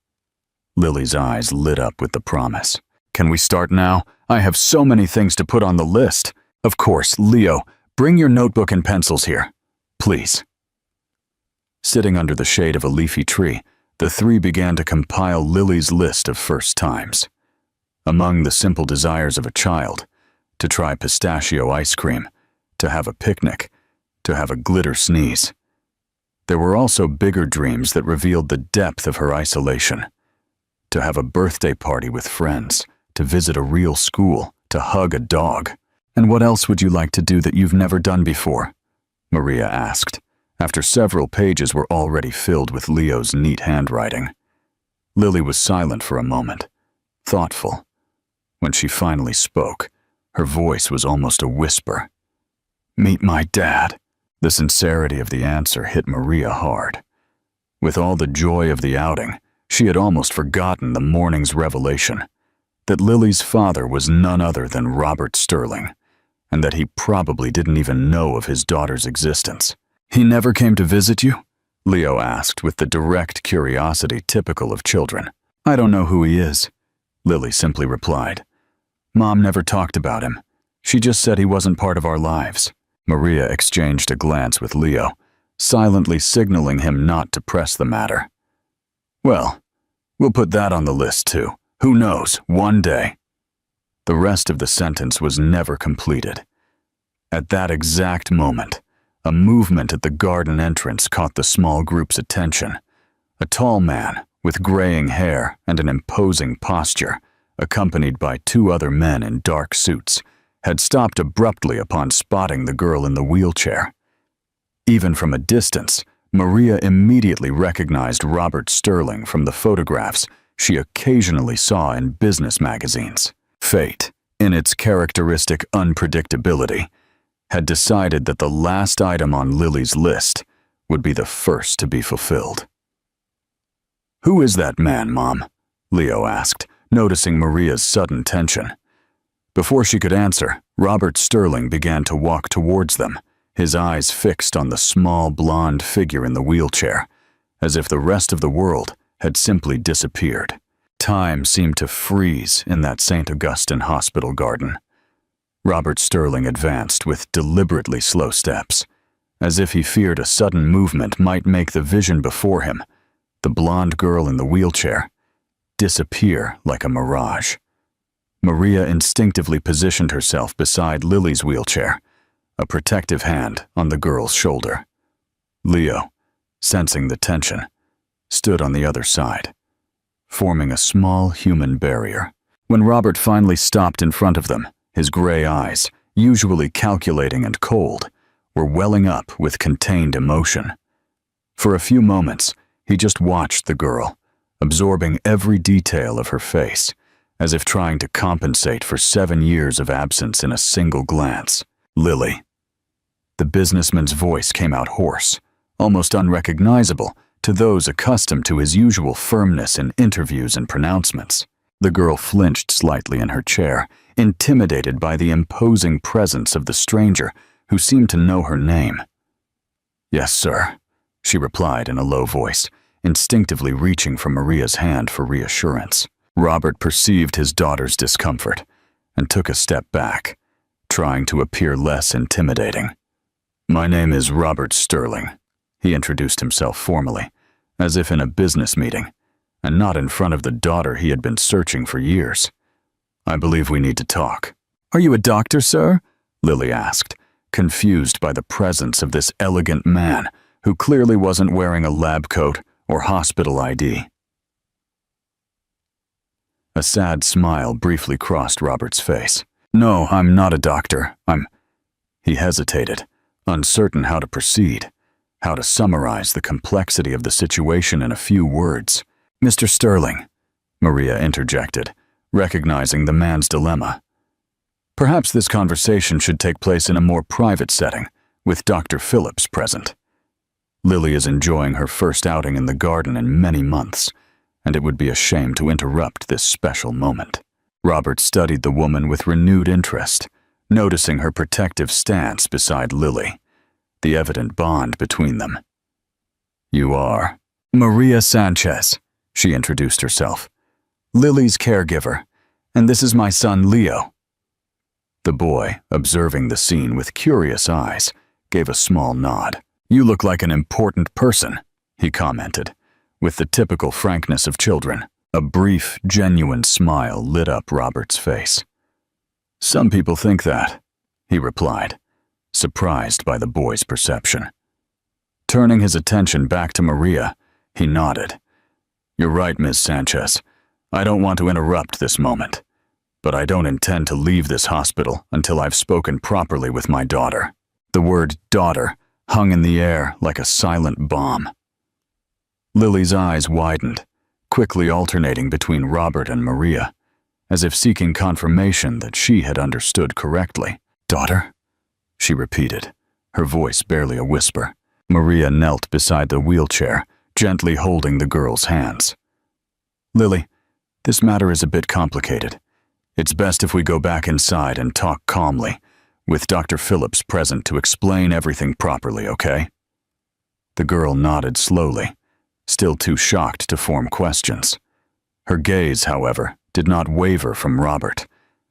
Lily's eyes lit up with the promise. "Can we start now? I have so many things to put on the list." "Of course, Leo, bring your notebook and pencils here, please." Sitting under the shade of a leafy tree, the three began to compile Lily's list of first times. Among the simple desires of a child, to try pistachio ice cream, to have a picnic, to have a glitter sneeze. There were also bigger dreams that revealed the depth of her isolation. To have a birthday party with friends, to visit a real school, to hug a dog. "And what else would you like to do that you've never done before?" Maria asked, after several pages were already filled with Leo's neat handwriting. Lily was silent for a moment, thoughtful. When she finally spoke, her voice was almost a whisper. "Meet my dad." The sincerity of the answer hit Maria hard. With all the joy of the outing, she had almost forgotten the morning's revelation, that Lily's father was none other than Robert Sterling, and that he probably didn't even know of his daughter's existence. "He never came to visit you?" Leo asked with the direct curiosity typical of children. "I don't know who he is," Lily simply replied. "Mom never talked about him. She just said he wasn't part of our lives." Maria exchanged a glance with Leo, silently signaling him not to press the matter. "Well, we'll put that on the list too. Who knows, one day." The rest of the sentence was never completed. At that exact moment, a movement at the garden entrance caught the small group's attention. A tall man with graying hair and an imposing posture, accompanied by 2 other men in dark suits, had stopped abruptly upon spotting the girl in the wheelchair. Even from a distance, Maria immediately recognized Robert Sterling from the photographs she occasionally saw in business magazines. Fate, in its characteristic unpredictability, had decided that the last item on Lily's list would be the first to be fulfilled. "Who is that man, Mom?" Leo asked, noticing Maria's sudden tension. Before she could answer, Robert Sterling began to walk towards them, his eyes fixed on the small blonde figure in the wheelchair, as if the rest of the world had simply disappeared. Time seemed to freeze in that St. Augustine hospital garden. Robert Sterling advanced with deliberately slow steps, as if he feared a sudden movement might make the vision before him, the blonde girl in the wheelchair, disappear like a mirage. Maria instinctively positioned herself beside Lily's wheelchair, a protective hand on the girl's shoulder. Leo, sensing the tension, stood on the other side, forming a small human barrier. When Robert finally stopped in front of them, his gray eyes, usually calculating and cold, were welling up with contained emotion. For a few moments, he just watched the girl, absorbing every detail of her face, as if trying to compensate for 7 years of absence in a single glance. "Lily." The businessman's voice came out hoarse, almost unrecognizable to those accustomed to his usual firmness in interviews and pronouncements. The girl flinched slightly in her chair, intimidated by the imposing presence of the stranger who seemed to know her name. "Yes, sir," she replied in a low voice, instinctively reaching for Maria's hand for reassurance. Robert perceived his daughter's discomfort and took a step back, trying to appear less intimidating. "My name is Robert Sterling," he introduced himself formally, as if in a business meeting, and not in front of the daughter he had been searching for years. "I believe we need to talk." "Are you a doctor, sir?" Lily asked, confused by the presence of this elegant man who clearly wasn't wearing a lab coat or hospital ID. A sad smile briefly crossed Robert's face. No, I'm not a doctor. He hesitated, uncertain how to proceed, how to summarize the complexity of the situation in a few words. Mr. Sterling, Maria interjected, recognizing the man's dilemma. Perhaps this conversation should take place in a more private setting, with Dr. Phillips present. Lily is enjoying her first outing in the garden in many months, and it would be a shame to interrupt this special moment. Robert studied the woman with renewed interest, noticing her protective stance beside Lily, the evident bond between them. You are Maria Sanchez, she introduced herself. Lily's caregiver, and this is my son Leo. The boy, observing the scene with curious eyes, gave a small nod. You look like an important person, he commented, with the typical frankness of children. A brief, genuine smile lit up Robert's face. Some people think that, he replied, surprised by the boy's perception. Turning his attention back to Maria, he nodded. You're right, Ms. Sanchez. I don't want to interrupt this moment, but I don't intend to leave this hospital until I've spoken properly with my daughter. The word daughter hung in the air like a silent bomb. Lily's eyes widened, quickly alternating between Robert and Maria, as if seeking confirmation that she had understood correctly. Daughter? She repeated, her voice barely a whisper. Maria knelt beside the wheelchair, gently holding the girl's hands. Lily, this matter is a bit complicated. It's best if we go back inside and talk calmly, with Dr. Phillips present to explain everything properly, okay? The girl nodded slowly, still too shocked to form questions. Her gaze, however, did not waver from Robert,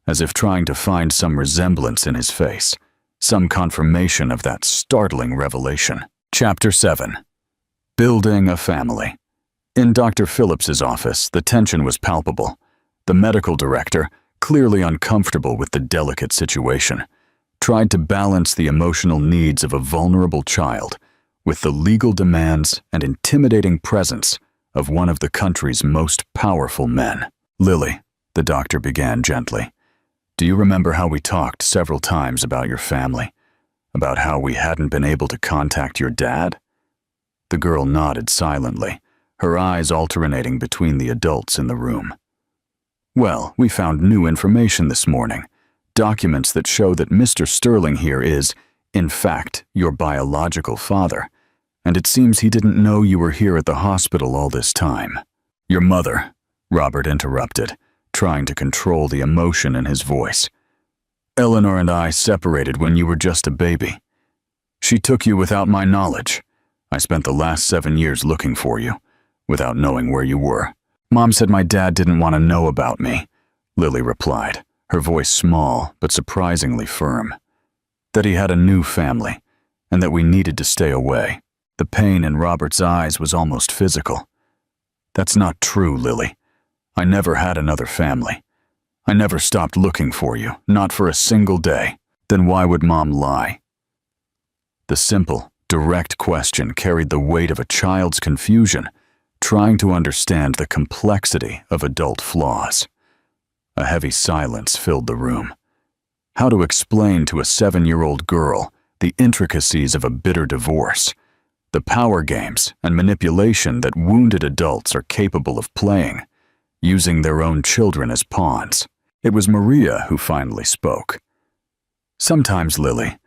as if trying to find some resemblance in his face, some confirmation of that startling revelation. Chapter 7. Building a Family. In Dr. Phillips's office, the tension was palpable. The medical director, clearly uncomfortable with the delicate situation, tried to balance the emotional needs of a vulnerable child with the legal demands and intimidating presence of one of the country's most powerful men. Lily, the doctor began gently, do you remember how we talked several times about your family? About how we hadn't been able to contact your dad? The girl nodded silently, her eyes alternating between the adults in the room. Well, we found new information this morning, documents that show that Mr. Sterling here is, in fact, your biological father, and it seems he didn't know you were here at the hospital all this time. Your mother, Robert interrupted, trying to control the emotion in his voice. Eleanor and I separated when you were just a baby. She took you without my knowledge. I spent the last 7 years looking for you, without knowing where you were. Mom said my dad didn't want to know about me, Lily replied, her voice small but surprisingly firm. That he had a new family, and that we needed to stay away. The pain in Robert's eyes was almost physical. That's not true, Lily. I never had another family. I never stopped looking for you, not for a single day. Then why would Mom lie? The simple, direct question carried the weight of a child's confusion, trying to understand the complexity of adult flaws. A heavy silence filled the room. How to explain to a 7-year-old girl the intricacies of a bitter divorce, the power games and manipulation that wounded adults are capable of playing, using their own children as pawns. It was Maria who finally spoke. Sometimes, Lily,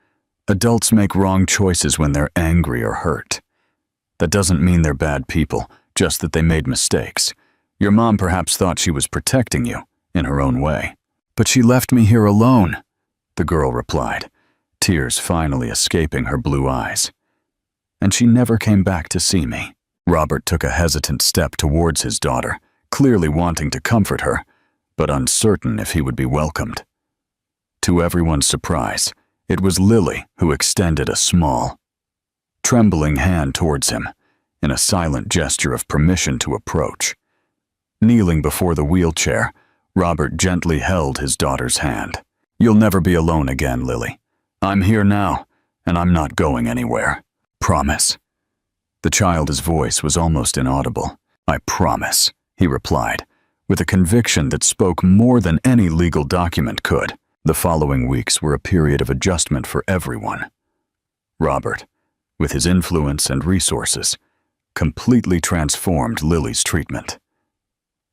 adults make wrong choices when they're angry or hurt. That doesn't mean they're bad people, just that they made mistakes. Your mom perhaps thought she was protecting you, in her own way. But she left me here alone, the girl replied, tears finally escaping her blue eyes. And she never came back to see me. Robert took a hesitant step towards his daughter, clearly wanting to comfort her, but uncertain if he would be welcomed. To everyone's surprise, it was Lily who extended a small, trembling hand towards him, in a silent gesture of permission to approach. Kneeling before the wheelchair, Robert gently held his daughter's hand. You'll never be alone again, Lily. I'm here now, and I'm not going anywhere. Promise. The child's voice was almost inaudible. I promise, he replied, with a conviction that spoke more than any legal document could. The following weeks were a period of adjustment for everyone. Robert, with his influence and resources, completely transformed Lily's treatment.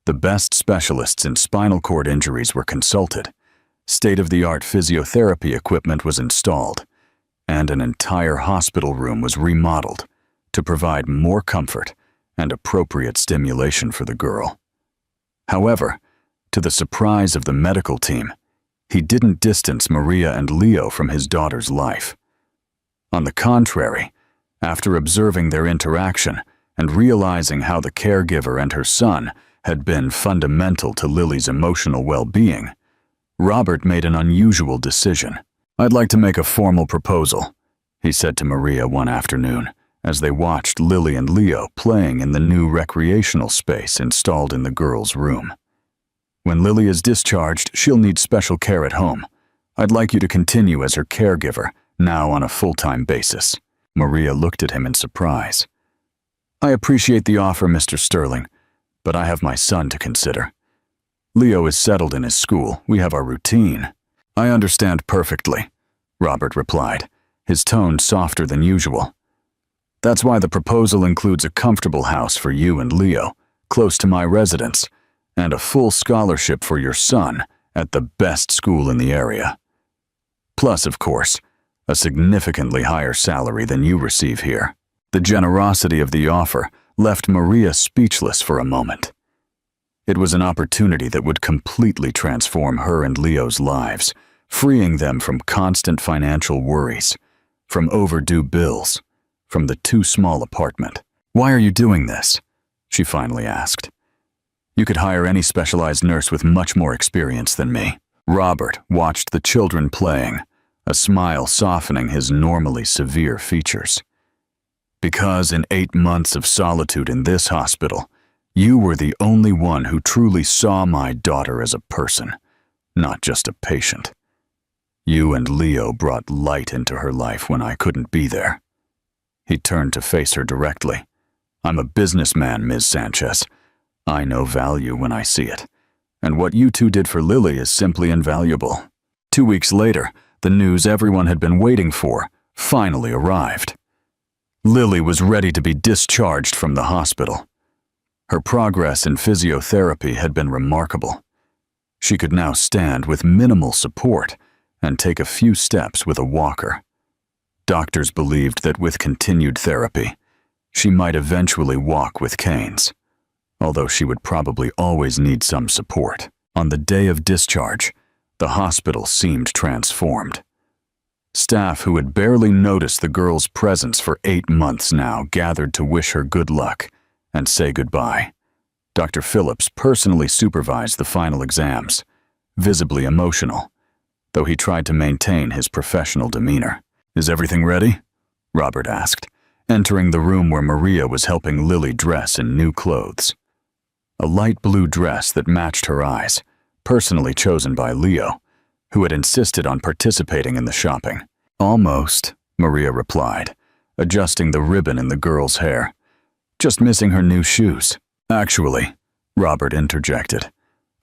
The best specialists in spinal cord injuries were consulted, state-of-the-art physiotherapy equipment was installed, and an entire hospital room was remodeled to provide more comfort and appropriate stimulation for the girl. However, to the surprise of the medical team, he didn't distance Maria and Leo from his daughter's life. On the contrary, after observing their interaction and realizing how the caregiver and her son had been fundamental to Lily's emotional well-being, Robert made an unusual decision. "I'd like to make a formal proposal," he said to Maria one afternoon as they watched Lily and Leo playing in the new recreational space installed in the girls' room. "When Lily is discharged, she'll need special care at home. I'd like you to continue as her caregiver, now on a full-time basis." Maria looked at him in surprise. "I appreciate the offer, Mr. Sterling, but I have my son to consider. Leo is settled in his school. We have our routine." "I understand perfectly," Robert replied, his tone softer than usual. "That's why the proposal includes a comfortable house for you and Leo, close to my residence, and a full scholarship for your son at the best school in the area. Plus, of course, a significantly higher salary than you receive here." The generosity of the offer left Maria speechless for a moment. It was an opportunity that would completely transform her and Leo's lives, freeing them from constant financial worries, from overdue bills, from the too small apartment. "Why are you doing this?" she finally asked. "You could hire any specialized nurse with much more experience than me." Robert watched the children playing, a smile softening his normally severe features. "Because in 8 months of solitude in this hospital, you were the only one who truly saw my daughter as a person, not just a patient. You and Leo brought light into her life when I couldn't be there." He turned to face her directly. "I'm a businessman, Ms. Sanchez. I know value when I see it, and what you two did for Lily is simply invaluable." 2 weeks later, the news everyone had been waiting for finally arrived. Lily was ready to be discharged from the hospital. Her progress in physiotherapy had been remarkable. She could now stand with minimal support and take a few steps with a walker. Doctors believed that with continued therapy, she might eventually walk with canes, although she would probably always need some support. On the day of discharge, the hospital seemed transformed. Staff who had barely noticed the girl's presence for 8 months now gathered to wish her good luck and say goodbye. Dr. Phillips personally supervised the final exams, visibly emotional, though he tried to maintain his professional demeanor. "Is everything ready?" Robert asked, entering the room where Maria was helping Lily dress in new clothes. A light blue dress that matched her eyes, personally chosen by Leo, who had insisted on participating in the shopping. "Almost," Maria replied, adjusting the ribbon in the girl's hair. "Just missing her new shoes." "Actually," Robert interjected,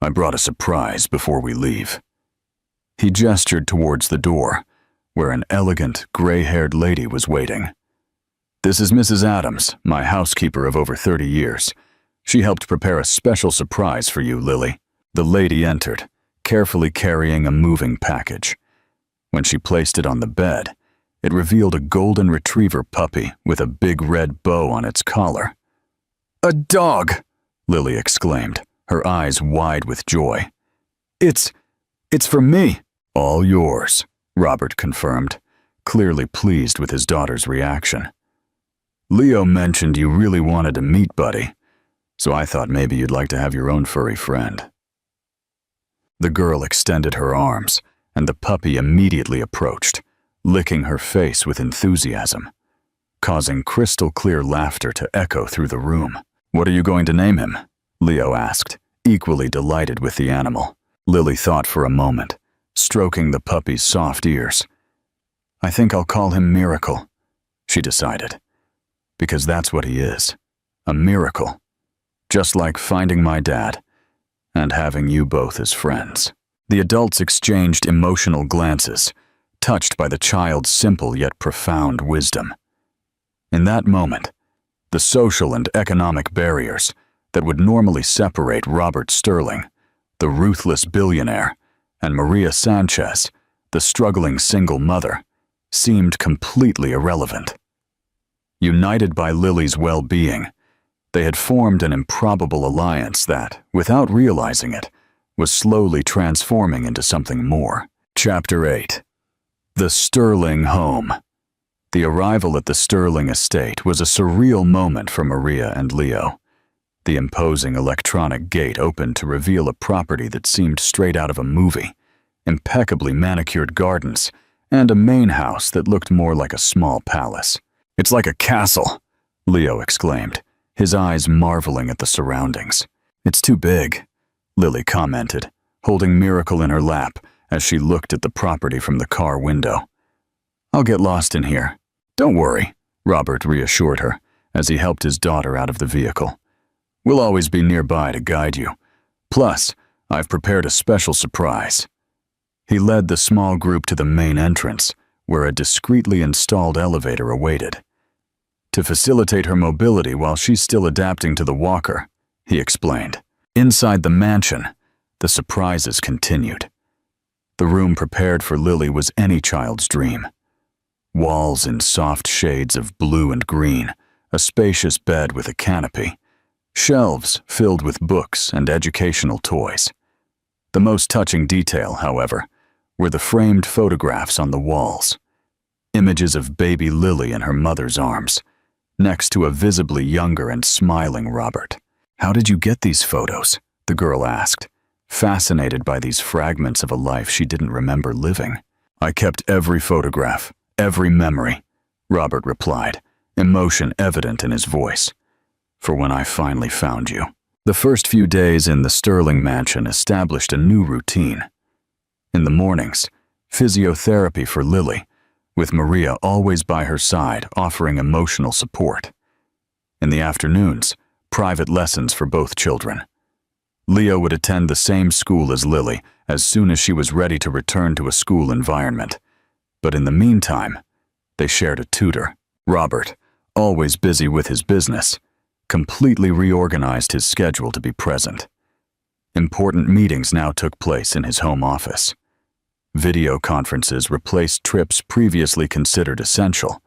"I brought a surprise before we leave." He gestured towards the door, where an elegant, gray-haired lady was waiting. "This is Mrs. Adams, my housekeeper of over 30 years. She helped prepare a special surprise for you, Lily." The lady entered, carefully carrying a moving package. When she placed it on the bed, it revealed a golden retriever puppy with a big red bow on its collar. "A dog!" Lily exclaimed, her eyes wide with joy. It's for me." "All yours," Robert confirmed, clearly pleased with his daughter's reaction. "Leo mentioned you really wanted to meet Buddy, so I thought maybe you'd like to have your own furry friend." The girl extended her arms, and the puppy immediately approached, licking her face with enthusiasm, causing crystal-clear laughter to echo through the room. "What are you going to name him?" Leo asked, equally delighted with the animal. Lily thought for a moment, stroking the puppy's soft ears. "I think I'll call him Miracle," she decided, "because that's what he is, a miracle, just like finding my dad and having you both as friends." The adults exchanged emotional glances, touched by the child's simple yet profound wisdom. In that moment, the social and economic barriers that would normally separate Robert Sterling, the ruthless billionaire, and Maria Sanchez, the struggling single mother, seemed completely irrelevant. United by Lily's well-being, they had formed an improbable alliance that, without realizing it, was slowly transforming into something more. Chapter 8. The Sterling Home. The arrival at the Sterling estate was a surreal moment for Maria and Leo. The imposing electronic gate opened to reveal a property that seemed straight out of a movie, impeccably manicured gardens, and a main house that looked more like a small palace. "It's like a castle," Leo exclaimed, his eyes marveling at the surroundings. "It's too big," Lily commented, holding Miracle in her lap as she looked at the property from the car window. "I'll get lost in here." "Don't worry," Robert reassured her as he helped his daughter out of the vehicle. "We'll always be nearby to guide you. Plus, I've prepared a special surprise." He led the small group to the main entrance, where a discreetly installed elevator awaited. "To facilitate her mobility while she's still adapting to the walker," he explained. Inside the mansion, the surprises continued. The room prepared for Lily was any child's dream. Walls in soft shades of blue and green, a spacious bed with a canopy, shelves filled with books and educational toys. The most touching detail, however, were the framed photographs on the walls. Images of baby Lily in her mother's arms, next to a visibly younger and smiling Robert. "How did you get these photos?" the girl asked, fascinated by these fragments of a life she didn't remember living. "I kept every photograph, every memory," Robert replied, emotion evident in his voice, "for when I finally found you." The first few days in the Sterling mansion established a new routine. In the mornings, physiotherapy for Lily, with Maria always by her side offering emotional support. In the afternoons, private lessons for both children. Leo would attend the same school as Lily as soon as she was ready to return to a school environment. But in the meantime, they shared a tutor. Robert, always busy with his business, completely reorganized his schedule to be present. Important meetings now took place in his home office. Video conferences replaced trips previously considered essential,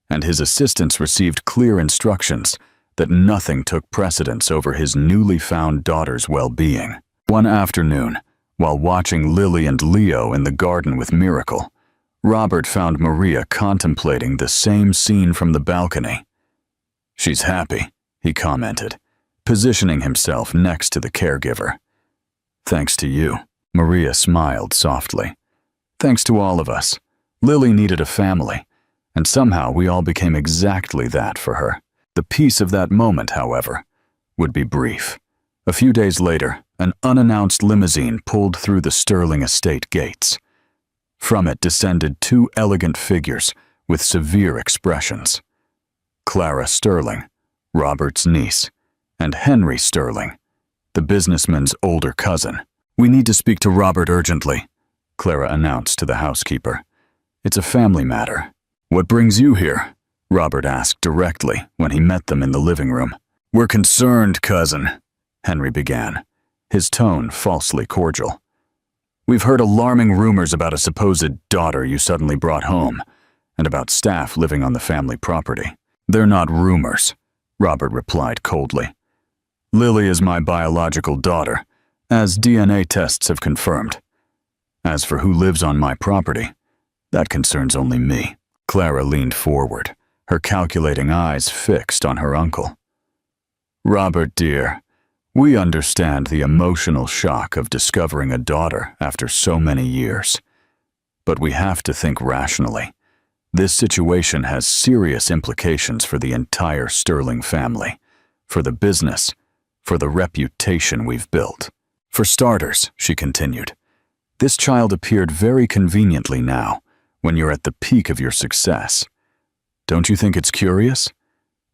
and his assistants received clear instructions that nothing took precedence over his newly found daughter's well-being. One afternoon, while watching Lily and Leo in the garden with Miracle, Robert found Maria contemplating the same scene from the balcony. "She's happy," he commented, positioning himself next to the caregiver. "Thanks to you," Maria smiled softly. "Thanks to all of us. Lily needed a family, and somehow we all became exactly that for her." The peace of that moment, however, would be brief. A few days later, an unannounced limousine pulled through the Sterling estate gates. From it descended two elegant figures with severe expressions. Clara Sterling, Robert's niece, and Henry Sterling, the businessman's older cousin. "We need to speak to Robert urgently," Clara announced to the housekeeper. "It's a family matter." "What brings you here?" Robert asked directly when he met them in the living room. "We're concerned, cousin," Henry began, his tone falsely cordial. "We've heard alarming rumors about a supposed daughter you suddenly brought home, and about staff living on the family property." "They're not rumors," Robert replied coldly. "Lily is my biological daughter, as DNA tests have confirmed. As for who lives on my property, that concerns only me." Clara leaned forward, her calculating eyes fixed on her uncle. "Robert, dear, we understand the emotional shock of discovering a daughter after so many years. But we have to think rationally. This situation has serious implications for the entire Sterling family, for the business, for the reputation we've built. For starters," she continued, "this child appeared very conveniently now, when you're at the peak of your success. Don't you think it's curious?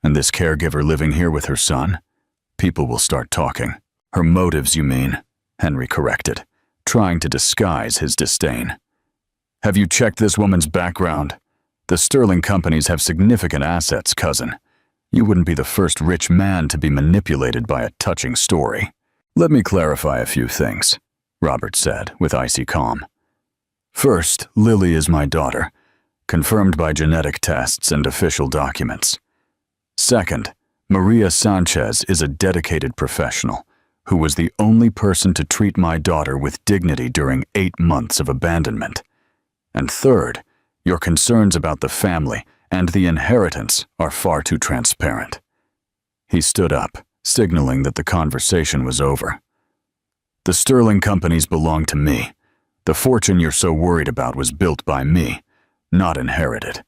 And this caregiver living here with her son? People will start talking." "Her motives, you mean," Henry corrected, trying to disguise his disdain. "Have you checked this woman's background? The Sterling companies have significant assets, cousin. You wouldn't be the first rich man to be manipulated by a touching story." "Let me clarify a few things," Robert said with icy calm. "First, Lily is my daughter, confirmed by genetic tests and official documents. Second, Maria Sanchez is a dedicated professional who was the only person to treat my daughter with dignity during 8 months of abandonment. And third, your concerns about the family and the inheritance are far too transparent." He stood up, signaling that the conversation was over. "The Sterling companies belong to me. The fortune you're so worried about was built by me, not inherited.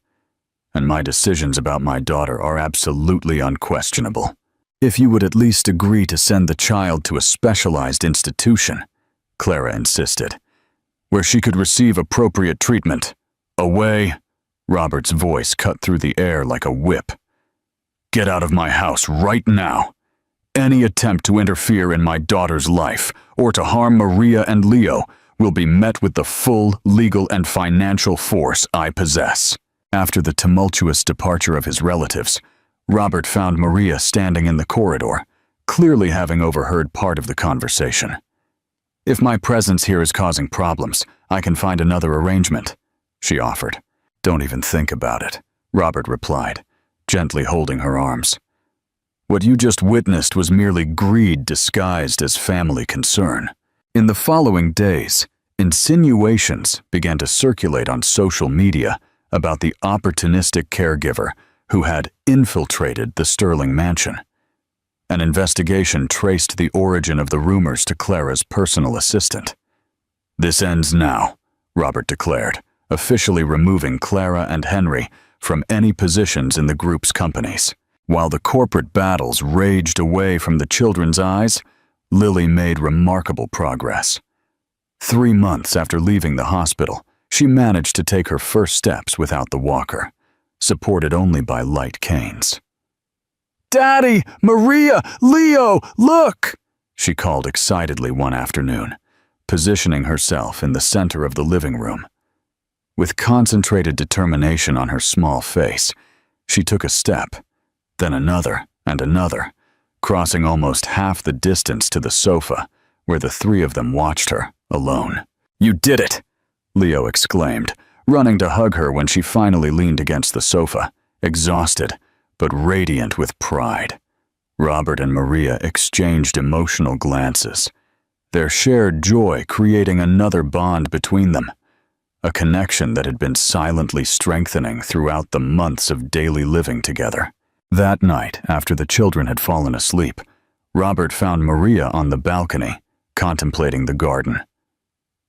And my decisions about my daughter are absolutely unquestionable. If you would at least agree to send the child to a specialized institution," Clara insisted, "where she could receive appropriate treatment. Away," Robert's voice cut through the air like a whip. "Get out of my house right now. Any attempt to interfere in my daughter's life or to harm Maria and Leo will be met with the full legal and financial force I possess." After the tumultuous departure of his relatives, Robert found Maria standing in the corridor, clearly having overheard part of the conversation. "If my presence here is causing problems, I can find another arrangement," she offered. "Don't even think about it," Robert replied, gently holding her arms. "What you just witnessed was merely greed disguised as family concern." In the following days, insinuations began to circulate on social media about the opportunistic caregiver who had infiltrated the Sterling mansion. An investigation traced the origin of the rumors to Clara's personal assistant. "This ends now," Robert declared, officially removing Clara and Henry from any positions in the group's companies. While the corporate battles raged away from the children's eyes, Lily made remarkable progress. 3 months after leaving the hospital, she managed to take her first steps without the walker, supported only by light canes. "Daddy! Maria! Leo! Look!" she called excitedly one afternoon, positioning herself in the center of the living room. With concentrated determination on her small face, she took a step, then another and another, crossing almost half the distance to the sofa, where the 3 of them watched her, alone. "You did it!" Leo exclaimed, running to hug her when she finally leaned against the sofa, exhausted, but radiant with pride. Robert and Maria exchanged emotional glances, their shared joy creating another bond between them, a connection that had been silently strengthening throughout the months of daily living together. That night, after the children had fallen asleep, Robert found Maria on the balcony, contemplating the garden.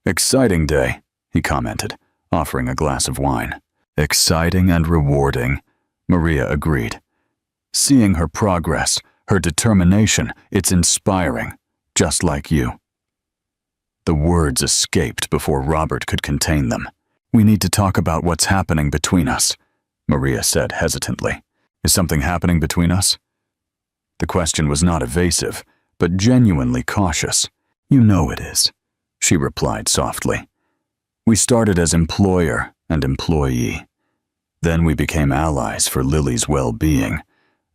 "Exciting day," he commented, offering a glass of wine. "Exciting and rewarding," Maria agreed. "Seeing her progress, her determination, it's inspiring, just like you." The words escaped before Robert could contain them. "We need to talk about what's happening between us," Maria said hesitantly. "Is something happening between us?" The question was not evasive, but genuinely cautious. "You know it is," she replied softly. "We started as employer and employee. Then we became allies for Lily's well-being,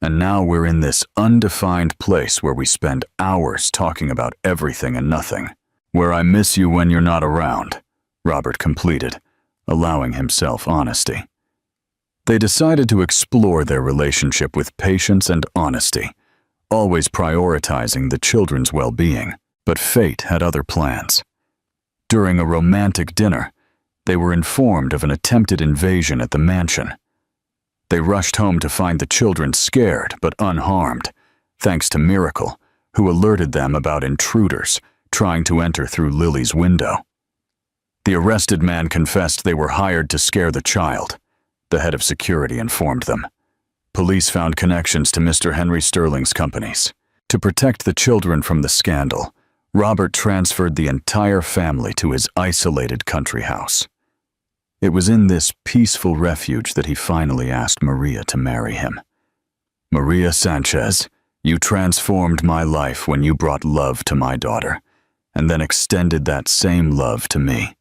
and now we're in this undefined place where we spend hours talking about everything and nothing. Where I miss you when you're not around," Robert completed, allowing himself honesty. They decided to explore their relationship with patience and honesty, always prioritizing the children's well-being, but fate had other plans. During a romantic dinner, they were informed of an attempted invasion at the mansion. They rushed home to find the children scared but unharmed, thanks to Miracle, who alerted them about intruders trying to enter through Lily's window. The arrested man confessed they were hired to scare the child, the head of security informed them. Police found connections to Mr. Henry Sterling's companies. To protect the children from the scandal, Robert transferred the entire family to his isolated country house. It was in this peaceful refuge that he finally asked Maria to marry him. "Maria Sanchez, you transformed my life when you brought love to my daughter, and then extended that same love to me.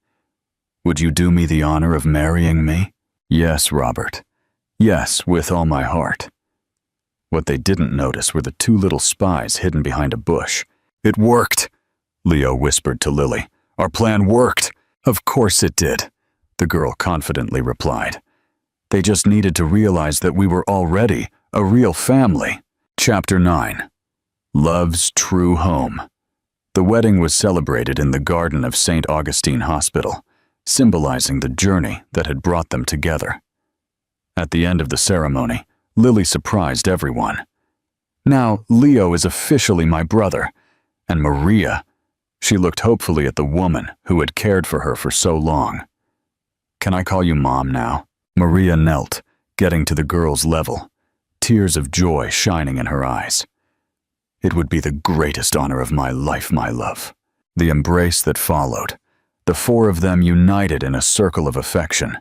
Would you do me the honor of marrying me? Yes, Robert. Yes, with all my heart. What they didn't notice were the two little spies hidden behind a bush. It worked, Leo whispered to Lily. Our plan worked. Of course it did, the girl confidently replied. They just needed to realize that we were already a real family. Chapter 9. Love's True Home. The wedding was celebrated in the garden of St. Augustine Hospital, symbolizing the journey that had brought them together. At the end of the ceremony, Lily surprised everyone. Now, Leo is officially my brother, and Maria, she looked hopefully at the woman who had cared for her for so long. Can I call you Mom now? Maria knelt, getting to the girl's level, tears of joy shining in her eyes. It would be the greatest honor of my life, my love. The embrace that followed, the four of them united in a circle of affection,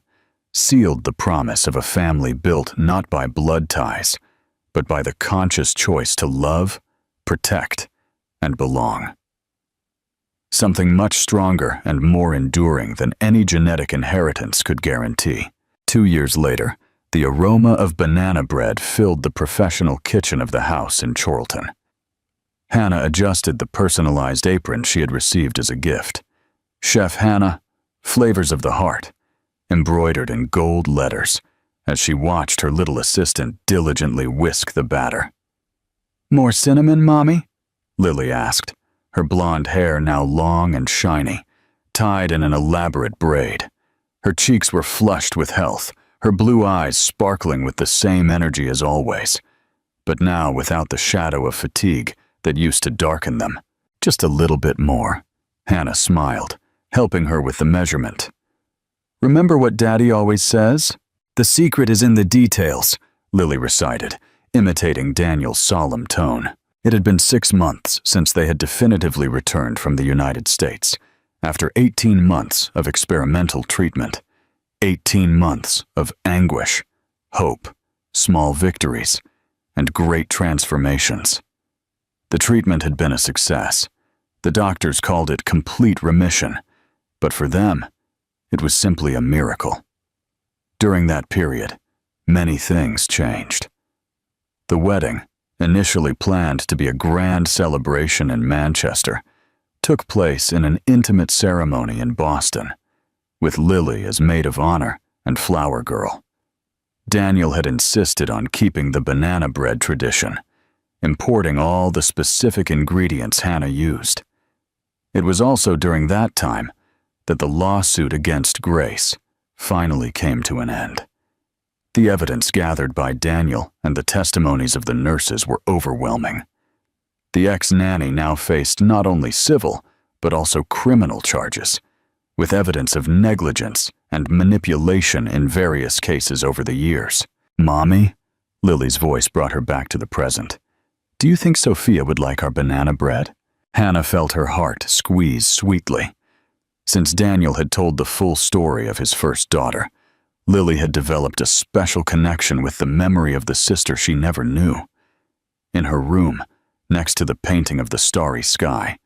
sealed the promise of a family built not by blood ties, but by the conscious choice to love, protect, and belong. Something much stronger and more enduring than any genetic inheritance could guarantee. 2 years later, the aroma of banana bread filled the professional kitchen of the house in Chorlton. Hannah adjusted the personalized apron she had received as a gift. Chef Hannah, Flavors of the Heart, embroidered in gold letters, as she watched her little assistant diligently whisk the batter. More cinnamon, Mommy? Lily asked, her blonde hair now long and shiny, tied in an elaborate braid. Her cheeks were flushed with health, her blue eyes sparkling with the same energy as always, but now without the shadow of fatigue that used to darken them. Just a little bit more. Hannah smiled, helping her with the measurement. Remember what Daddy always says? The secret is in the details, Lily recited, imitating Daniel's solemn tone. It had been 6 months since they had definitively returned from the United States, after 18 months of experimental treatment, 18 months of anguish, hope, small victories, and great transformations. The treatment had been a success. The doctors called it complete remission, but for them, it was simply a miracle. During that period, many things changed. The wedding, initially planned to be a grand celebration in Manchester, took place in an intimate ceremony in Boston, with Lily as maid of honor and flower girl. Daniel had insisted on keeping the banana bread tradition, importing all the specific ingredients Hannah used. It was also during that time that the lawsuit against Grace finally came to an end. The evidence gathered by Daniel and the testimonies of the nurses were overwhelming. The ex-nanny now faced not only civil, but also criminal charges, with evidence of negligence and manipulation in various cases over the years. Mommy? Lily's voice brought her back to the present. Do you think Sophia would like our banana bread? Hannah felt her heart squeeze sweetly. Since Daniel had told the full story of his first daughter, Lily had developed a special connection with the memory of the sister she never knew. In her room, next to the painting of the starry sky,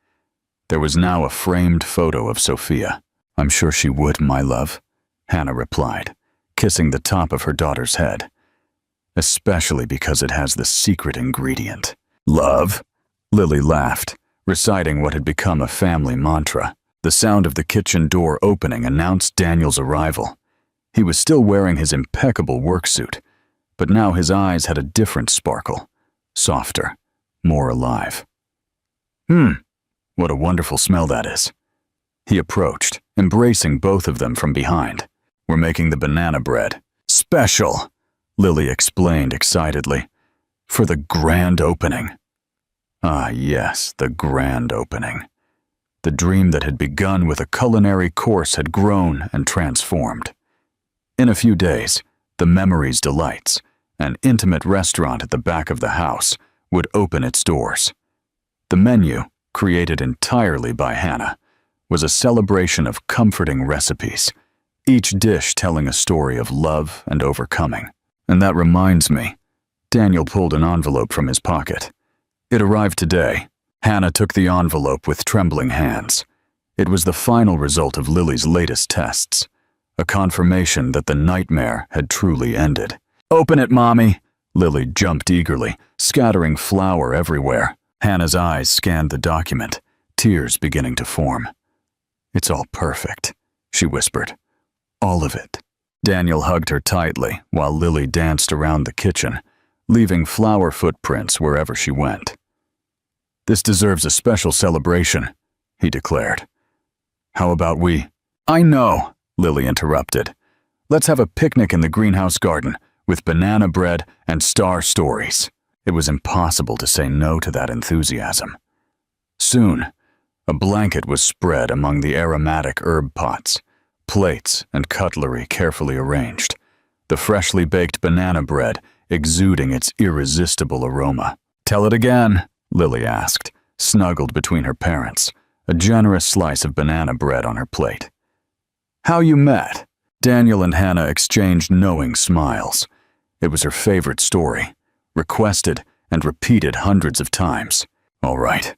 there was now a framed photo of Sophia. I'm sure she would, my love, Hannah replied, kissing the top of her daughter's head. Especially because it has the secret ingredient. Love? Lily laughed, reciting what had become a family mantra. The sound of the kitchen door opening announced Daniel's arrival. He was still wearing his impeccable work suit, but now his eyes had a different sparkle, softer, more alive. What a wonderful smell that is. He approached, embracing both of them from behind. We're making the banana bread. Special, Lily explained excitedly. For the grand opening. Ah, yes, the grand opening. The dream that had begun with a culinary course had grown and transformed. In a few days, the Memories Delights, an intimate restaurant at the back of the house, would open its doors. The menu, created entirely by Hannah, was a celebration of comforting recipes, each dish telling a story of love and overcoming. And that reminds me, Daniel pulled an envelope from his pocket. It arrived today. Hannah took the envelope with trembling hands. It was the final result of Lily's latest tests, a confirmation that the nightmare had truly ended. "Open it, Mommy!" Lily jumped eagerly, scattering flour everywhere. Hannah's eyes scanned the document, tears beginning to form. "It's all perfect," she whispered. "All of it." Daniel hugged her tightly while Lily danced around the kitchen, leaving flour footprints wherever she went. "This deserves a special celebration," he declared. "How about we—" "I know," Lily interrupted. "Let's have a picnic in the greenhouse garden with banana bread and star stories." It was impossible to say no to that enthusiasm. Soon, a blanket was spread among the aromatic herb pots, plates and cutlery carefully arranged, the freshly baked banana bread exuding its irresistible aroma. "Tell it again," Lily asked, snuggled between her parents, a generous slice of banana bread on her plate. "How you met." Daniel and Hannah exchanged knowing smiles. It was her favorite story, requested and repeated hundreds of times. "All right,"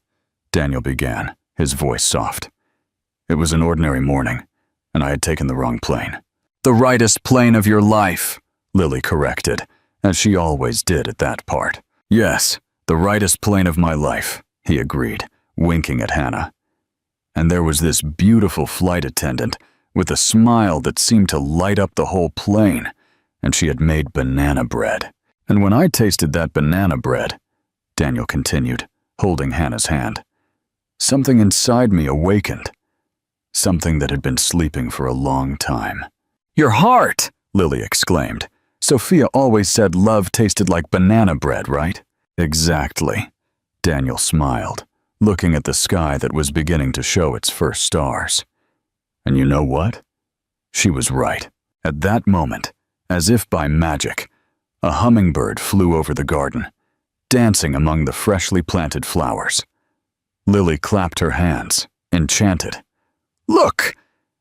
Daniel began, his voice soft. "It was an ordinary morning, and I had taken the wrong plane." "The rightest plane of your life," Lily corrected, as she always did at that part. "Yes, the rightest plane of my life," he agreed, winking at Hannah. And there was this beautiful flight attendant with a smile that seemed to light up the whole plane, and she had made banana bread. "And when I tasted that banana bread," Daniel continued, holding Hannah's hand, "something inside me awakened. Something that had been sleeping for a long time." "Your heart!" Lily exclaimed. "Sophia always said love tasted like banana bread, right?" "Exactly," Daniel smiled, looking at the sky that was beginning to show its first stars. And you know what? She was right. At that moment, as if by magic, a hummingbird flew over the garden, dancing among the freshly planted flowers. Lily clapped her hands, enchanted. "Look!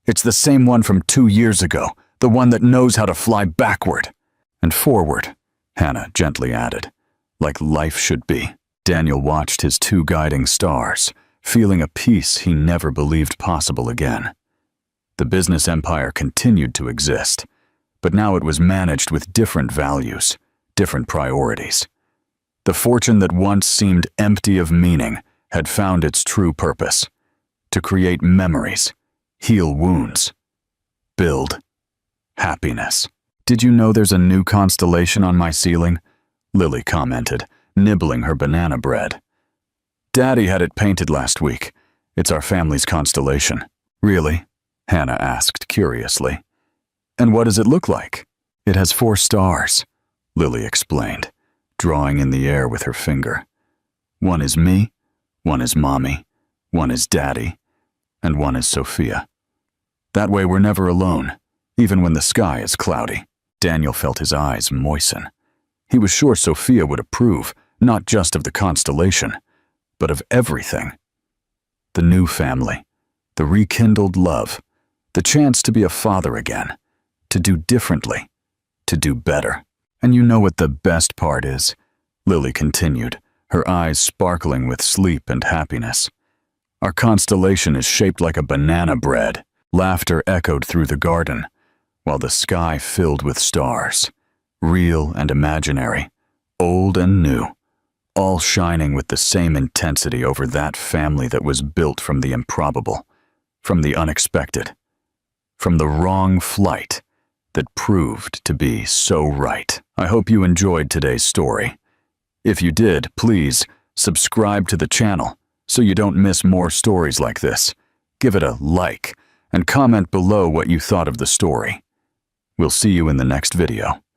It's the same one from 2 years ago, the one that knows how to fly backward." "And forward," Hannah gently added, "like life should be." Daniel watched his 2 guiding stars, feeling a peace he never believed possible again. The business empire continued to exist, but now it was managed with different values, different priorities. The fortune that once seemed empty of meaning had found its true purpose: to create memories, heal wounds, build happiness. "Did you know there's a new constellation on my ceiling?" Lily commented, nibbling her banana bread. "Daddy had it painted last week. It's our family's constellation." "Really?" Hannah asked curiously. "And what does it look like?" "It has 4 stars, Lily explained, drawing in the air with her finger. "One is me, one is Mommy, one is Daddy, and one is Sophia. That way we're never alone, even when the sky is cloudy." Daniel felt his eyes moisten. He was sure Sophia would approve, not just of the constellation, but of everything. The new family, the rekindled love, the chance to be a father again, to do differently, to do better. "And you know what the best part is?" Lily continued, her eyes sparkling with sleep and happiness. "Our constellation is shaped like a banana bread." Laughter echoed through the garden, while the sky filled with stars, real and imaginary, old and new, all shining with the same intensity over that family that was built from the improbable, from the unexpected, from the wrong flight that proved to be so right. I hope you enjoyed today's story. If you did, please subscribe to the channel so you don't miss more stories like this. Give it a like and comment below what you thought of the story. We'll see you in the next video.